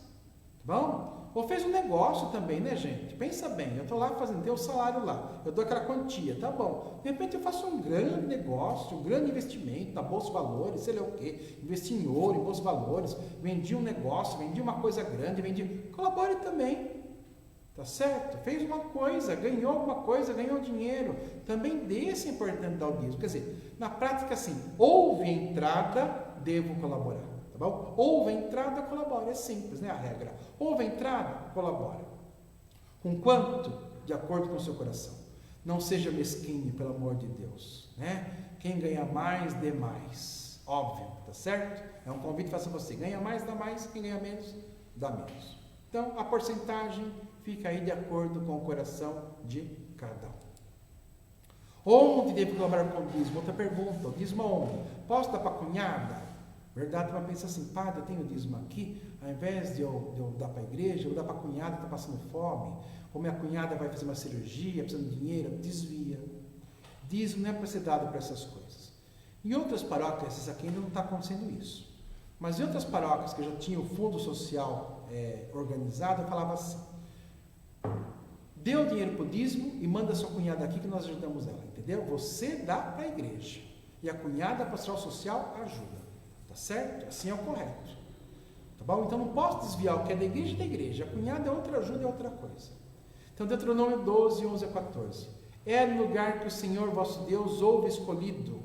Tá bom? Ou fez um negócio também, né, gente? Pensa bem, eu estou lá fazendo, tem o salário lá, eu dou aquela quantia, tá bom. De repente eu faço um grande negócio, um grande investimento na Bolsa de Valores, sei lá o quê, investi em ouro, em Bolsa de Valores, vendi um negócio, vendi uma coisa grande, colabore também. Tá certo? Fez uma coisa, ganhou alguma coisa, ganhou dinheiro. Também desse é importante dar o dízimo. Quer dizer, na prática assim, houve entrada, devo colaborar. Tá bom? Houve entrada, colabora. É simples, né? A regra. Houve entrada, colabora. Com quanto? De acordo com o seu coração. Não seja mesquinho, pelo amor de Deus. Né? Quem ganha mais, dê mais. Óbvio, tá certo? É um convite que faço a você. Ganha mais, dá mais. Quem ganha menos, dá menos. Então, a porcentagem fica aí de acordo com o coração de cada um. Onde devo colaborar com o dízimo? Outra pergunta. O dízimo onde? Posso dar para a cunhada? Verdade, uma pensa assim, padre, eu tenho dízimo aqui, ao invés de eu dar para a igreja, eu vou dar para a cunhada que está passando fome, ou minha cunhada vai fazer uma cirurgia, precisando de dinheiro, desvia. Dízimo não é para ser dado para essas coisas. Em outras paróquias, essas aqui ainda não está acontecendo isso. Mas em outras paróquias que já tinham o fundo social organizado, eu falava assim, dê o dinheiro para o dízimo e manda a sua cunhada aqui que nós ajudamos ela, entendeu? Você dá para a igreja e a cunhada pastoral social ajuda, tá certo? Assim é o correto, tá bom? Então não posso desviar o que é da igreja, a cunhada é outra ajuda, é outra coisa. Então Deuteronômio 12, 11 a 14, é no lugar que o Senhor vosso Deus houver escolhido,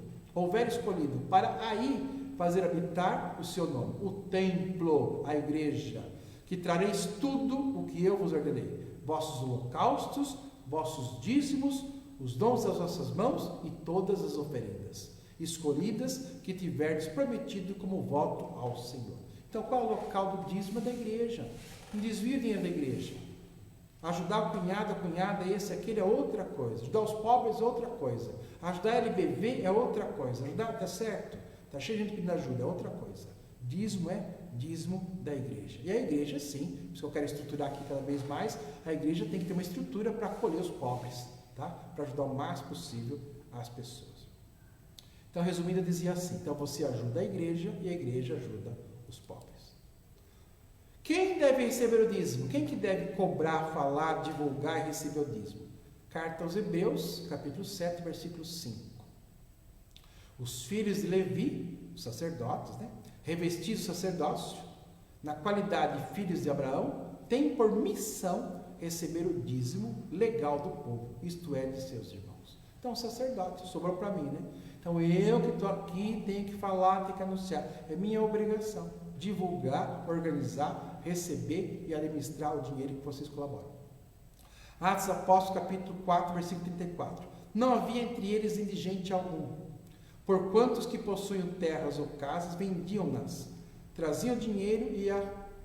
para aí fazer habitar o seu nome, o templo, a igreja, que trareis tudo o que eu vos ordenei, vossos holocaustos, vossos dízimos, os dons das vossas mãos e todas as oferendas escolhidas que tiverdes prometido como voto ao Senhor. Então, qual é o local do dízimo? Da igreja. Não desvia o dinheiro da igreja. Ajudar a cunhada, esse, aquele é outra coisa. Ajudar os pobres é outra coisa. Ajudar a LBV é outra coisa. Ajudar, tá certo? Tá cheio de gente pedindo ajuda, é outra coisa. Dízimo é dízimo da igreja. E a igreja, sim, por isso que eu quero estruturar aqui cada vez mais, a igreja tem que ter uma estrutura para acolher os pobres, tá? Para ajudar o mais possível as pessoas. Então, resumindo, eu dizia assim, então você ajuda a igreja e a igreja ajuda os pobres. Quem deve receber o dízimo? Quem que deve cobrar, falar, divulgar e receber o dízimo? Carta aos Hebreus, capítulo 7, versículo 5. Os filhos de Levi, os sacerdotes, né? Revestidos do sacerdócio, na qualidade de filhos de Abraão, têm por missão receber o dízimo legal do povo, isto é, de seus irmãos. Então, o sacerdote sobrou para mim, né? Então, eu que estou aqui tenho que falar, tenho que anunciar. É minha obrigação divulgar, organizar, receber e administrar o dinheiro que vocês colaboram. Atos Apóstolos, capítulo 4, versículo 34. Não havia entre eles indigente algum, porquanto os que possuíam terras ou casas vendiam-nas, traziam dinheiro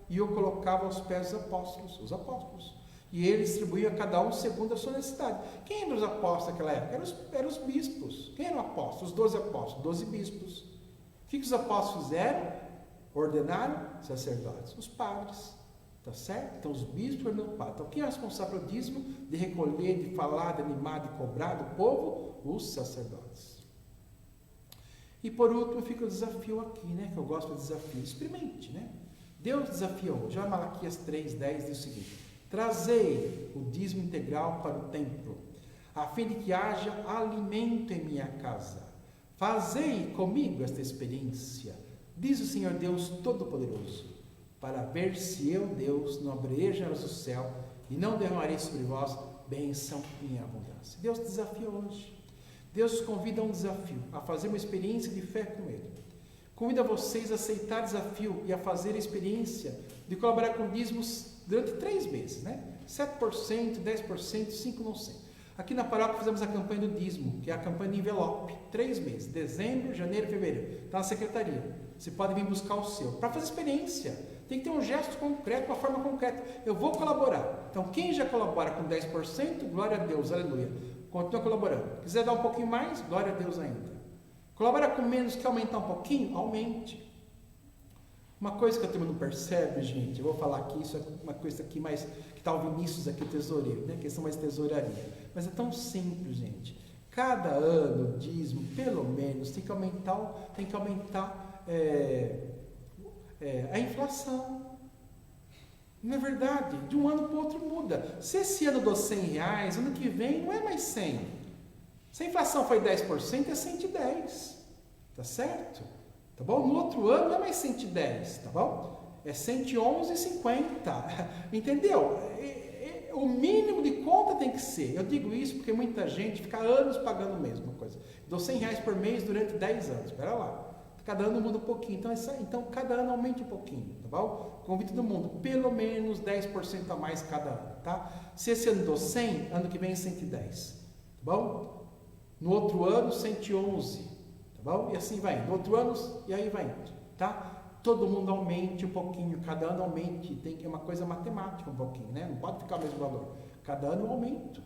e o colocavam aos pés dos apóstolos, os apóstolos. E eles distribuíam a cada um segundo a sua necessidade. Quem eram os apóstolos naquela época? Eram os bispos. Quem eram apóstolos? Os 12 apóstolos, 12 bispos. O que os apóstolos fizeram? Ordenaram sacerdotes, os padres. Tá certo? Então os bispos ordenaram o padre. Então quem é responsável pelo dízimo? De recolher, de falar, de animar, de cobrar do povo? Os sacerdotes. E por último fica o desafio aqui, né? Que eu gosto do desafio. Experimente, né? Deus desafia hoje. Já Malaquias 3:10 diz o seguinte: trazei o dízimo integral para o templo, a fim de que haja alimento em minha casa. Fazei comigo esta experiência, diz o Senhor Deus Todo-Poderoso, para ver se eu, Deus, não abrirei as janelas do céu e não derramarei sobre vós bênção em abundância. Deus desafia hoje. Deus os convida a um desafio, a fazer uma experiência de fé com Ele. Convida vocês a aceitar o desafio e a fazer a experiência de colaborar com dízimos durante 3 meses, né? 7%, 10%, 5%, não sei. Aqui na paróquia fizemos a campanha do dízimo, que é a campanha de envelope, 3 meses, dezembro, janeiro, fevereiro. Está na secretaria. Você pode vir buscar o seu. Para fazer experiência, tem que ter um gesto concreto, uma forma concreta. Eu vou colaborar. Então, quem já colabora com 10%, glória a Deus, aleluia. Continua colaborando. Quiser dar um pouquinho mais, glória a Deus ainda. Colabora com menos, quer aumentar um pouquinho? Aumente. Uma coisa que a turma não percebe, gente, eu vou falar aqui, isso é uma coisa aqui mais, que está o Vinícius aqui, o tesoureiro, né? Questão mais tesouraria. Mas é tão simples, gente. Cada ano, dízimo, pelo menos, tem que aumentar a inflação. Não é verdade? De um ano para o outro muda. Se esse ano eu dou R$100, ano que vem não é mais 100. Se a inflação foi 10%, é 110. Tá certo? Tá bom? No outro ano não é mais 110, tá bom? É 111,50. Entendeu? O mínimo de conta tem que ser. Eu digo isso porque muita gente fica anos pagando a mesma coisa. Dou R$100 por mês durante 10 anos. Espera lá. Cada ano muda um pouquinho. Então cada ano aumente um pouquinho, tá bom? Convido todo mundo, pelo menos 10% a mais cada ano, tá? Se esse ano dou 100, ano que vem 110, tá bom? No outro ano 111, tá bom? E assim vai. No outro ano, e aí vai indo, tá? Todo mundo aumente um pouquinho, cada ano aumente, tem que é uma coisa matemática um pouquinho, né? Não pode ficar o mesmo valor. Cada ano eu aumento,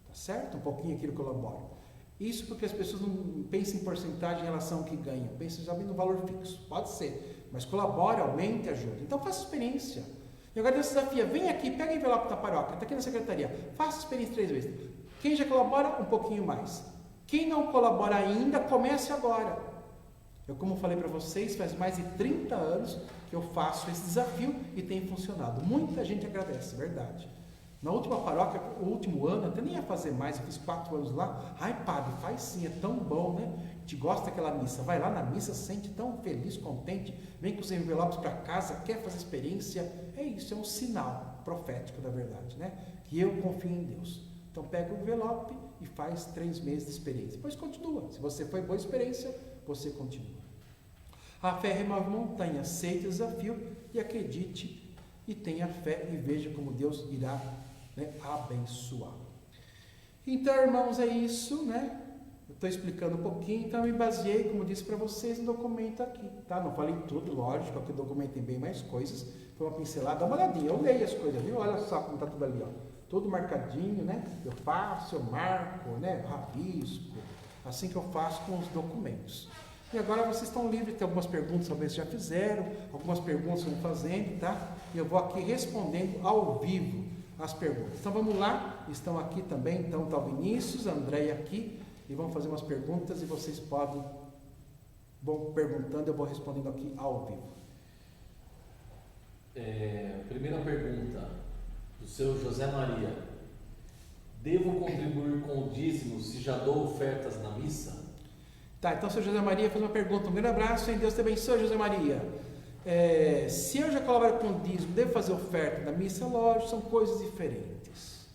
tá certo? Um pouquinho aquilo colabora. Isso porque as pessoas não pensam em porcentagem em relação ao que ganham, pensam já no valor fixo, pode ser, mas colabora, aumente, ajuda. Então faça experiência. E agora Deus desafia, vem aqui, pega o envelope da paróquia, está aqui na secretaria, faça experiência 3 vezes. Quem já colabora, um pouquinho mais. Quem não colabora ainda, comece agora. Eu, como falei para vocês, faz mais de 30 anos que eu faço esse desafio e tem funcionado. Muita gente agradece, verdade. Na última paróquia, o último ano, até nem ia fazer mais, eu fiz 4 anos lá. Ai, padre, faz sim, é tão bom, né? A gente gosta daquela missa. Vai lá na missa, sente tão feliz, contente, vem com os envelopes para casa, quer fazer experiência. É isso, é um sinal profético da verdade, né? Que eu confio em Deus. Então pega o envelope e faz 3 meses de experiência. Depois continua. Se você foi boa experiência, você continua. A fé remove montanha, aceite o desafio e acredite e tenha fé e veja como Deus irá, né, abençoar. Então, irmãos, é isso, né? Eu estou explicando um pouquinho, então eu me baseei, como disse para vocês, no documento aqui, tá? Não falei tudo, lógico, porque o documento tem bem mais coisas. Foi uma pincelada, dá uma olhadinha, eu leio as coisas, viu? Olha só como está tudo ali, ó. Tudo marcadinho, né? Eu faço, eu marco, né? Rabisco, assim que eu faço com os documentos. E agora vocês estão livres, tem algumas perguntas, talvez já fizeram, algumas perguntas vão fazendo, tá? E eu vou aqui respondendo ao vivo as perguntas. Então vamos lá, estão aqui também, então está o Vinícius, a Andréia aqui, e vão fazer umas perguntas e vocês podem, vão perguntando, eu vou respondendo aqui ao vivo. Primeira pergunta, do seu José Maria. Devo contribuir com o dízimo se já dou ofertas na missa? Tá, então o seu José Maria fez uma pergunta. Um grande abraço, hein? Deus te abençoe, José Maria. Se eu já colaboro com o dízimo, devo fazer oferta na missa? Lógico, são coisas diferentes.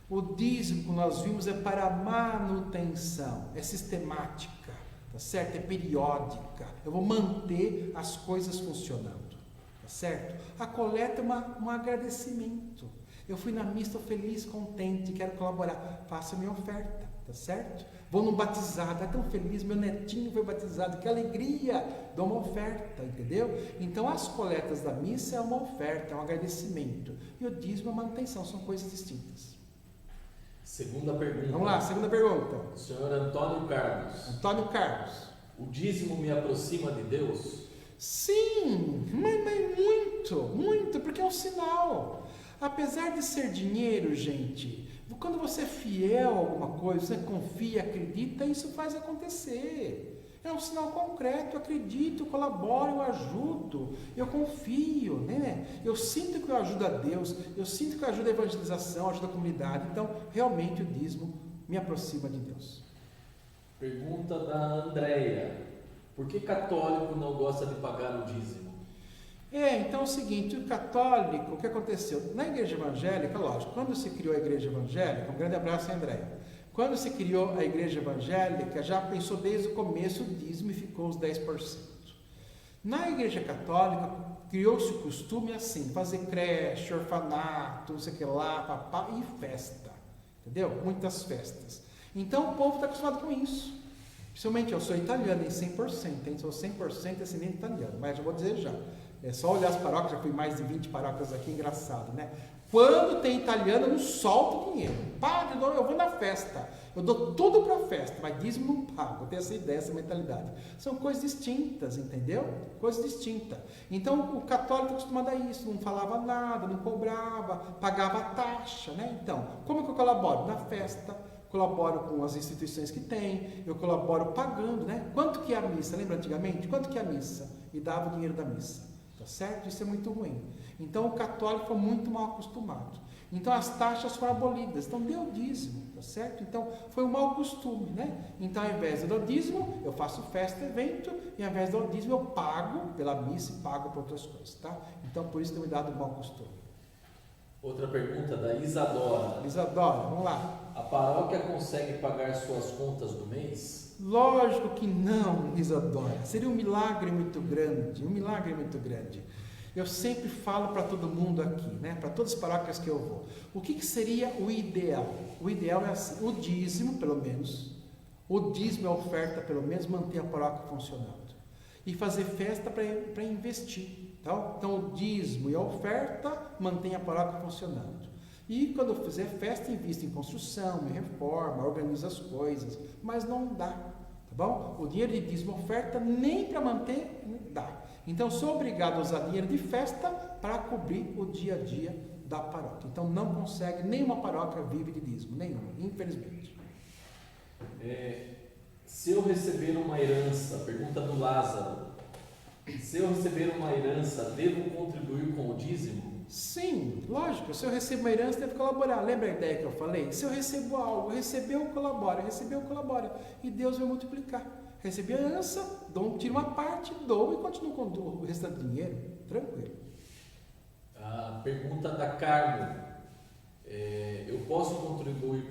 O dízimo, como nós vimos, é para manutenção, é sistemática, tá certo? É periódica. Eu vou manter as coisas funcionando, tá certo? A coleta é um agradecimento. Eu fui na missa, estou feliz, contente, quero colaborar. Faça a minha oferta, tá certo? Vou num batizado, é tão feliz, meu netinho foi batizado, que alegria, dou uma oferta, entendeu? Então as coletas da missa é uma oferta, é um agradecimento. E o dízimo é uma manutenção, são coisas distintas. Segunda pergunta. Vamos lá, segunda pergunta. Senhor Antônio Carlos. Antônio Carlos. O dízimo me aproxima de Deus? Sim, mas muito, porque é um sinal. Apesar de ser dinheiro, gente, quando você é fiel a alguma coisa, você confia, acredita, isso faz acontecer. É um sinal concreto, eu acredito, eu colaboro, eu ajudo, eu confio, né? Eu sinto que eu ajudo a Deus, eu sinto que eu ajudo a evangelização, ajudo a comunidade. Então, realmente o dízimo me aproxima de Deus. Pergunta da Andréia. Por que católico não gosta de pagar o dízimo? Então é o seguinte, o católico, o que aconteceu? Na igreja evangélica, lógico, quando se criou a igreja evangélica, um grande abraço, Andréia. Quando se criou a igreja evangélica, já pensou desde o começo o dízimo e ficou os 10%. Na igreja católica, criou-se o costume assim, fazer creche, orfanato, não sei o que lá, papá, e festa, entendeu? Muitas festas. Então o povo está acostumado com isso. Principalmente eu sou italiano em 100%, hein? Sou 100% descendente italiano, mas já vou dizer já. É só olhar as paróquias, já fui mais de 20 paróquias aqui, engraçado, né? Quando tem italiano, eu não solto dinheiro. Padre, eu vou na festa. Eu dou tudo para a festa, mas dízimo não pago. Eu tenho essa ideia, essa mentalidade. São coisas distintas, entendeu? Coisas distintas. Então, o católico está acostumado a isso. Não falava nada, não cobrava, pagava a taxa, né? Então, como que eu colaboro? Na festa, colaboro com as instituições que tem, eu colaboro pagando, né? Quanto que é a missa? Lembra antigamente? Quanto que é a missa? E dava o dinheiro da missa. tá certo? Isso é muito ruim. Então o católico foi muito mal acostumado. Então as taxas foram abolidas, então deu dízimo, tá certo? Então foi um mau costume, né? Então ao invés do dízimo, eu faço festa, evento, e ao invés do dízimo eu pago pela missa e pago por outras coisas, tá? Então por isso tem me dado um mau costume. Outra pergunta da Isadora. Isadora, vamos lá. A paróquia consegue pagar suas contas do mês? Lógico que não, Isadora. Seria um milagre muito grande, um milagre muito grande. Eu sempre falo para todo mundo aqui, né? Para todas as paróquias que eu vou. O que seria o ideal? O ideal é assim, o dízimo, pelo menos. O dízimo é a oferta, pelo menos, manter a paróquia funcionando. E fazer festa para investir. Tá? Então, o dízimo e a oferta mantém a paróquia funcionando. E quando eu fizer festa, invisto em construção, em reforma, organizo as coisas. Mas não dá, tá bom? O dinheiro de dízimo e oferta nem para manter dá. Então, sou obrigado a usar dinheiro de festa para cobrir o dia a dia da paróquia. Então, não consegue, nenhuma paróquia vive de dízimo, nenhuma, infelizmente. Se eu receber uma herança, pergunta do Lázaro, se eu receber uma herança, devo contribuir com o dízimo? Sim, lógico, se eu recebo uma herança, devo colaborar. Lembra a ideia que eu falei? Se eu recebo algo, recebeu, colabora, recebeu, colabora. E Deus vai multiplicar. Recebi a herança, tiro uma parte, dou e continuo com o restante do dinheiro. Tranquilo. A pergunta da Carmo. Eu posso contribuir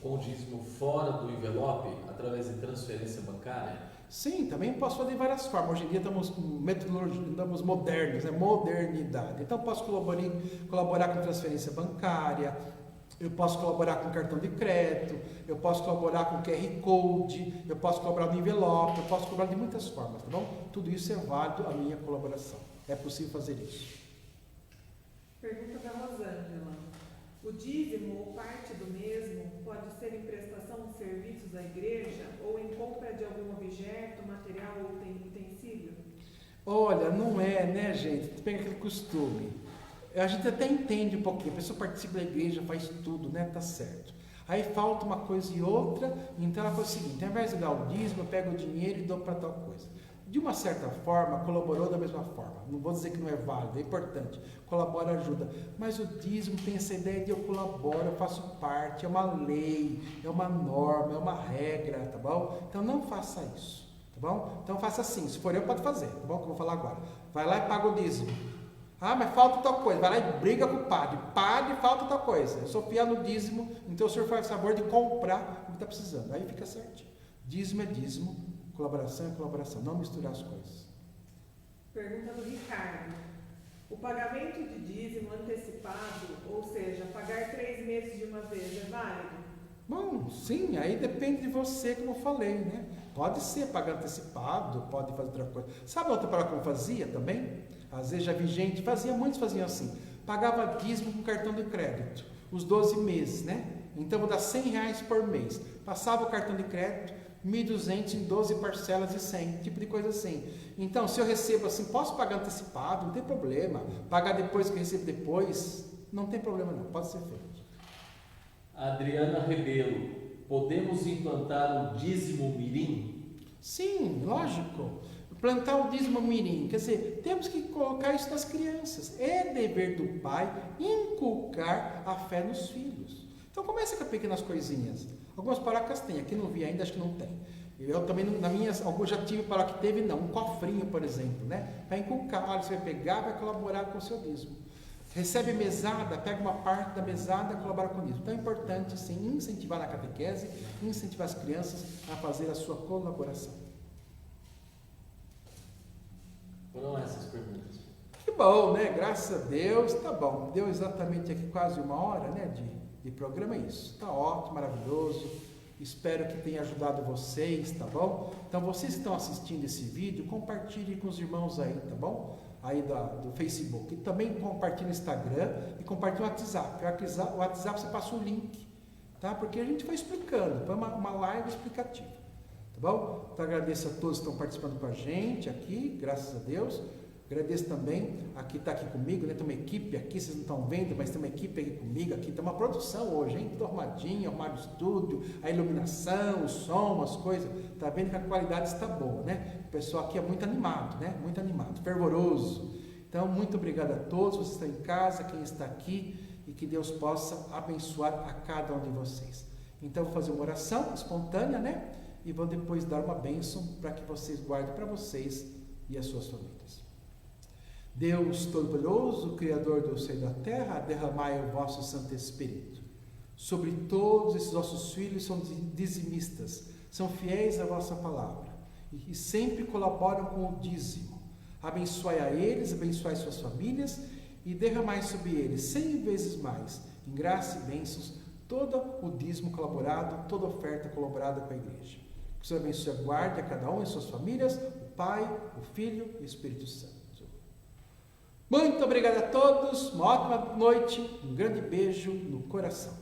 com o dízimo fora do envelope, através de transferência bancária? Sim, também posso fazer de várias formas. Hoje em dia estamos modernos, né? Modernidade. Então posso colaborar com transferência bancária, eu posso colaborar com cartão de crédito, eu posso colaborar com QR Code, eu posso colaborar no envelope, eu posso colaborar de muitas formas, tá bom? Tudo isso é válido a minha colaboração. É possível fazer isso. Pergunta da Rosângela. O dízimo ou parte do mesmo pode ser em prestação de serviços à igreja ou em compra de algum objeto, material ou utensílio? Olha, não é, né, gente? Pega aquele costume. A gente até entende um pouquinho, a pessoa participa da igreja, faz tudo, né? Tá certo. Aí falta uma coisa e outra, então ela faz o seguinte, ao invés de dar o dízimo, eu pego o dinheiro e dou para tal coisa. De uma certa forma, colaborou da mesma forma. Não vou dizer que não é válido, é importante. Colabora, ajuda. Mas o dízimo tem essa ideia de eu colaboro, eu faço parte, é uma lei, é uma norma, é uma regra, tá bom? Então não faça isso, tá bom? Então faça assim, se for eu, pode fazer, tá bom? Que eu vou falar agora. Vai lá e paga o dízimo. Ah, mas falta tal coisa. Vai lá e briga com o padre. Padre, falta tal coisa. Eu sou fiel no dízimo, então o senhor faz favor de comprar o que está precisando. Aí fica certinho. Dízimo é dízimo, colaboração é colaboração. Não misturar as coisas. Pergunta do Ricardo. O pagamento de dízimo antecipado, ou seja, pagar 3 meses de uma vez, é válido? Bom, sim, aí depende de você, como eu falei, né? Pode ser pagar antecipado, pode fazer outra coisa. Sabe outra palavra que eu fazia também? Às vezes já vi gente, muitos faziam assim, pagava dízimo com cartão de crédito, os 12 meses, né? Então vou dar R$100 por mês. Passava o cartão de crédito, 1.200 em 12 parcelas de 100, tipo de coisa assim. Então, se eu recebo assim, posso pagar antecipado, não tem problema. Pagar depois que eu recebo depois, não tem problema não, pode ser feito. Adriana Rebelo, podemos implantar o dízimo mirim? Sim, lógico. Plantar o dízimo mirim, quer dizer, temos que colocar isso nas crianças. É dever do pai inculcar a fé nos filhos. Então começa com pequenas coisinhas. Algumas paróquias têm, aqui não vi ainda, acho que não tem. Eu também, alguns já tive paróquia que teve, não, um cofrinho, por exemplo, né? Para inculcar, olha, você vai pegar, vai colaborar com o seu dízimo. Recebe mesada, pega uma parte da mesada e colabora com isso. Então é importante, sim, incentivar na catequese, incentivar as crianças a fazer a sua colaboração. Foram essas perguntas. Que bom, né? Graças a Deus, tá bom. Deu exatamente aqui quase 1 hora, né, de programa, é isso. Tá ótimo, maravilhoso. Espero que tenha ajudado vocês, tá bom? Então, vocês que estão assistindo esse vídeo, compartilhem com os irmãos aí, tá bom? Aí do Facebook. E também compartilhe no Instagram e compartilhe no WhatsApp. O WhatsApp você passa o link, tá? Porque a gente vai explicando, foi uma live explicativa, tá bom? Então agradeço a todos que estão participando com a gente aqui, graças a Deus. Agradeço também está aqui comigo, né? Tem uma equipe aqui, vocês não estão vendo, mas tem uma equipe aqui comigo, aqui tem uma produção hoje, hein? Tudo arrumadinho, arrumado o estúdio, a iluminação, o som, as coisas. Tá vendo que a qualidade está boa, né? O pessoal aqui é muito animado, né? Muito animado, fervoroso. Então Então, muito obrigado a todos, vocês estão em casa, quem está aqui, e que Deus possa abençoar a cada um de vocês. Então, eu vou fazer uma oração espontânea, né? E vou depois dar uma bênção para que vocês guardem para vocês e as suas famílias. Deus Todo-Poderoso, Criador do céu e da terra, derramai o vosso Santo Espírito sobre todos esses nossos filhos, são dizimistas, são fiéis à vossa palavra e sempre colaboram com o dízimo. Abençoai a eles, abençoai suas famílias e derramai sobre eles 100 vezes mais, em graça e bênçãos, todo o dízimo colaborado, toda oferta colaborada com a igreja. Que o Senhor abençoe e guarde a cada um e suas famílias, o Pai, o Filho e o Espírito Santo. Muito obrigado a todos, uma ótima noite, um grande beijo no coração.